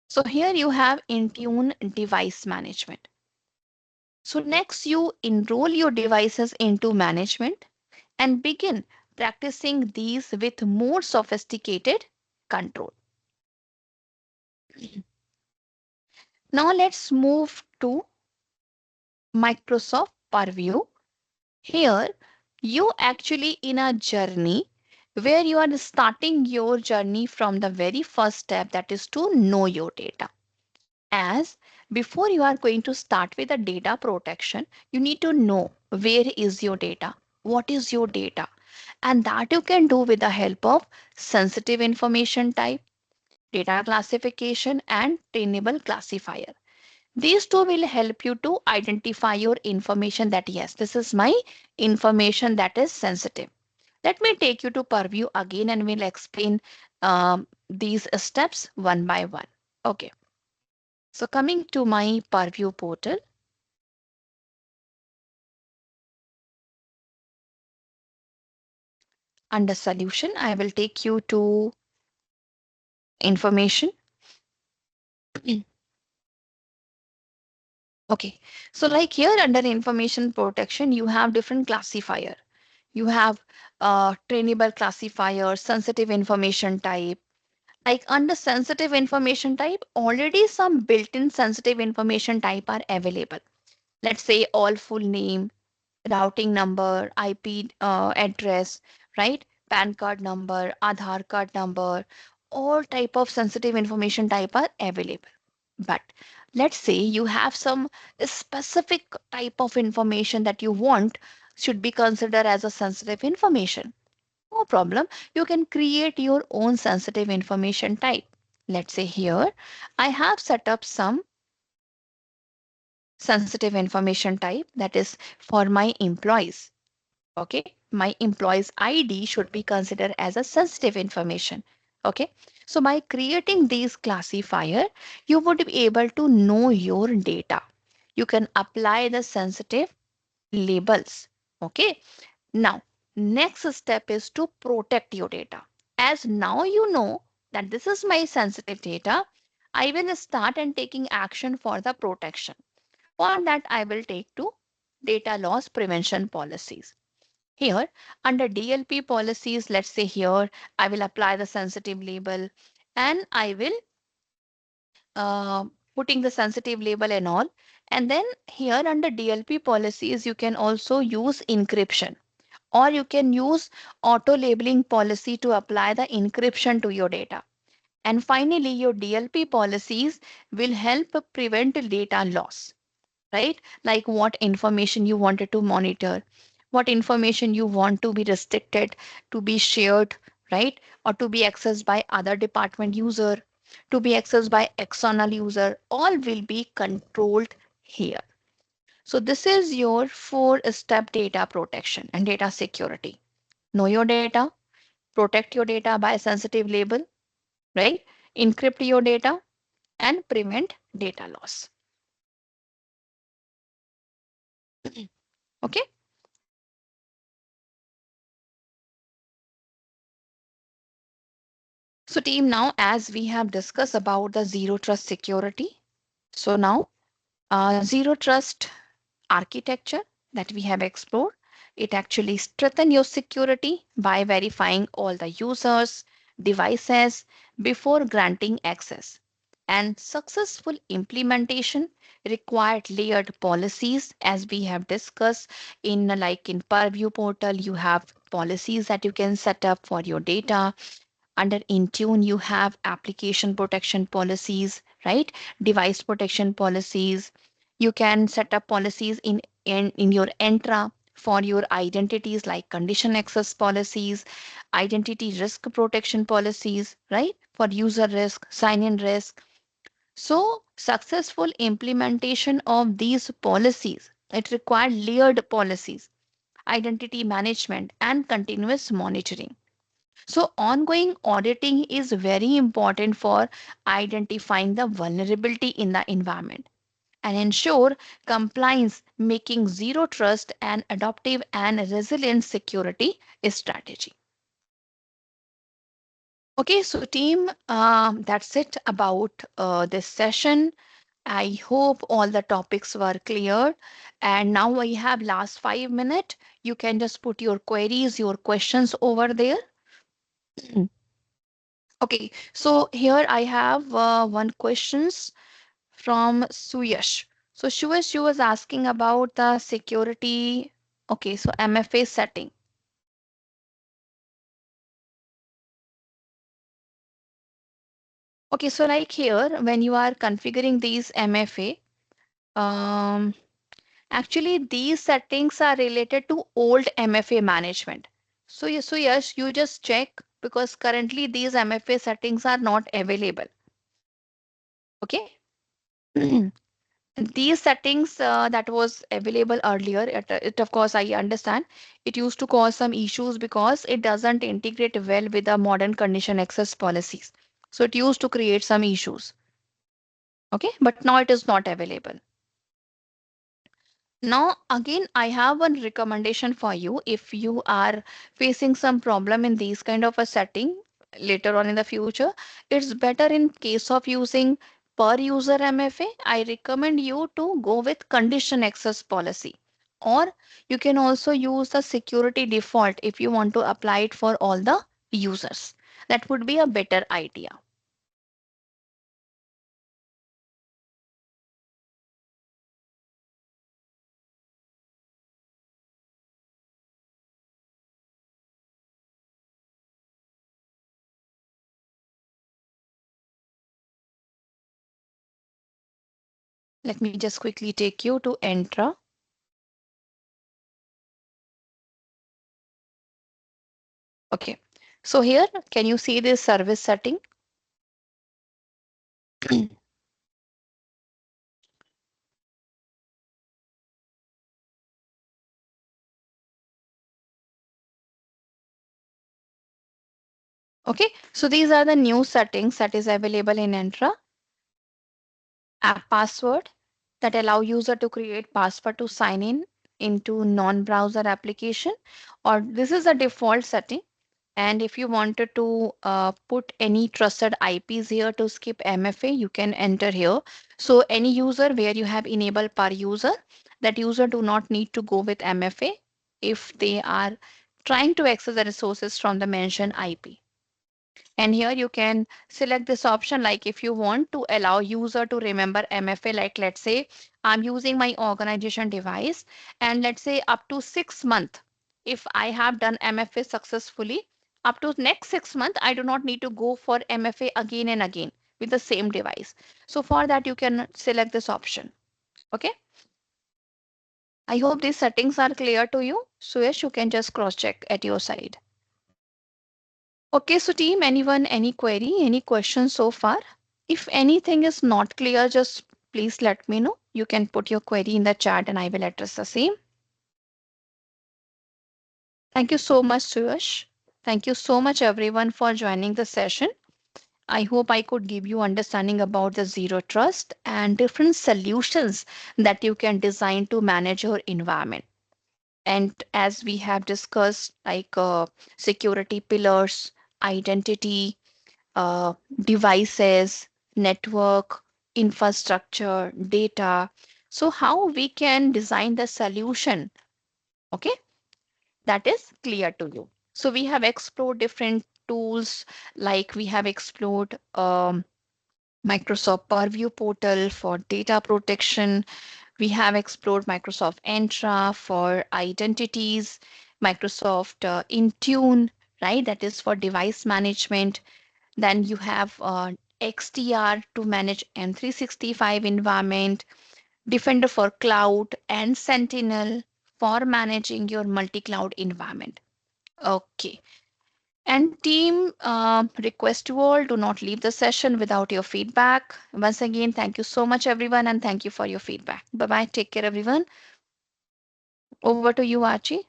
So here you have Intune device management. So next you enroll your devices into management and begin practicing these with more sophisticated control. Now let's move to Microsoft Purview. Here you actually in a journey where you are starting your journey from the very first step, that is to know your data. As before you are going to start with the data protection, you need to know where is your data, what is your data, and that you can do with the help of sensitive information type, data classification, and trainable classifier. These two will help you to identify your information that yes, this is my information that is sensitive. Let me take you to Purview again and we'll explain these steps one by one. Okay. So coming to my Purview portal, under solution, I will take you to information. Okay. So like here under information protection, you have different classifier. You have trainable classifier, sensitive information type. Like under sensitive information type, already some built-in sensitive information type are available. Let's say all full name, routing number, IP address, right? PAN card number, Aadhaar card number, all type of sensitive information type are available. But let's say you have some specific type of information that you want should be considered as a sensitive information. No problem. You can create your own sensitive information type. Let's say here I have set up some sensitive information type that is for my employees. Okay, my employees ID should be considered as a sensitive information. Okay, so by creating these classifier, you would be able to know your data. You can apply the sensitive labels. Okay, now next step is to protect your data. As now you know that this is my sensitive data, I will start and taking action for the protection. For that I will take to data loss prevention policies. Here, under DLP policies, let's say here, I will apply the sensitive label and I will uh, putting the sensitive label and all. And then here under DLP policies, you can also use encryption or you can use auto labeling policy to apply the encryption to your data. And finally, your DLP policies will help prevent data loss, right? Like what information you wanted to monitor, what information you want to be restricted, to be shared, right? Or to be accessed by other department user, to be accessed by external user, all will be controlled here. So this is your 4-step data protection and data security. Know your data, protect your data by sensitive label, right? Encrypt your data and prevent data loss. Okay. So team, now as we have discussed about the zero trust security, so now zero trust architecture that we have explored, it actually strengthens your security by verifying all the users, devices before granting access. And successful implementation required layered policies as we have discussed in like in Purview portal, you have policies that you can set up for your data. Under Intune, you have application protection policies, right? Device protection policies. You can set up policies in your Entra for your identities like condition access policies, identity risk protection policies, right? For user risk, sign in risk. So, successful implementation of these policies, it required layered policies, identity management, and continuous monitoring. So, ongoing auditing is very important for identifying the vulnerability in the environment and ensure compliance, making zero trust an adaptive and resilient security strategy. Okay, so team, that's it about this session. I hope all the topics were clear. And now we have last 5 minutes. You can just put your queries, your questions over there. Okay, so here I have one questions from Suyash. So Suyash, you was asking about the security. Okay, so MFA setting. Okay, so like here, when you are configuring these MFA, um, actually these settings are related to old MFA management. So yes, you just check because currently these MFA settings are not available. Okay. These settings that was available earlier, it of course I understand it used to cause some issues because it doesn't integrate well with the modern condition access policies. So it used to create some issues. Okay, but now it is not available. Now, again, I have one recommendation for you. If you are facing some problem in these kind of a setting later on in the future, it's better in case of using per user MFA. I recommend you to go with condition access policy. Or you can also use the security default if you want to apply it for all the users. That would be a better idea. Let me just quickly take you to Entra. Okay. So here, can you see this service setting? Okay, so these are the new settings that is available in Entra. App password that allow user to create password to sign in into non-browser application, or this is a default setting. And if you wanted to put any trusted IPs here to skip MFA, you can enter here. So any user where you have enabled per user, that user do not need to go with MFA if they are trying to access the resources from the mentioned IP. And here you can select this option like if you want to allow user to remember MFA, like let's say I'm using my organization device and let's say up to 6 months, if I have done MFA successfully, up to next 6 months, I do not need to go for MFA again and again with the same device. So for that, you can select this option. Okay. I hope these settings are clear to you. So yes, you can just cross check at your side. Okay, so team, anyone, any query, any questions so far? If anything is not clear, just please let me know. You can put your query in the chat and I will address the same. Thank you so much, Suyash. Thank you so much, everyone, for joining the session. I hope I could give you understanding about the zero trust and different solutions that you can design to manage your environment. And as we have discussed, like security pillars, identity, devices, network, infrastructure, data. So, how we can design the solution, okay, that is clear to you. So, we have explored different tools, like we have explored Microsoft Purview portal for data protection. We have explored Microsoft Entra for identities, Microsoft Intune, right? That is for device management. Then you have XDR to manage M365 environment. Defender for cloud, and Sentinel for managing your multi-cloud environment. Okay. And team, request to all, do not leave the session without your feedback. Once again, thank you so much, everyone, and thank you for your feedback. Bye bye. Take care, everyone. Over to you, Archie.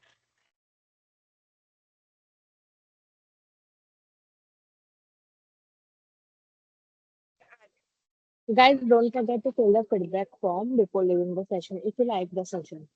Guys, don't forget to fill the feedback form before leaving the session if you like the session.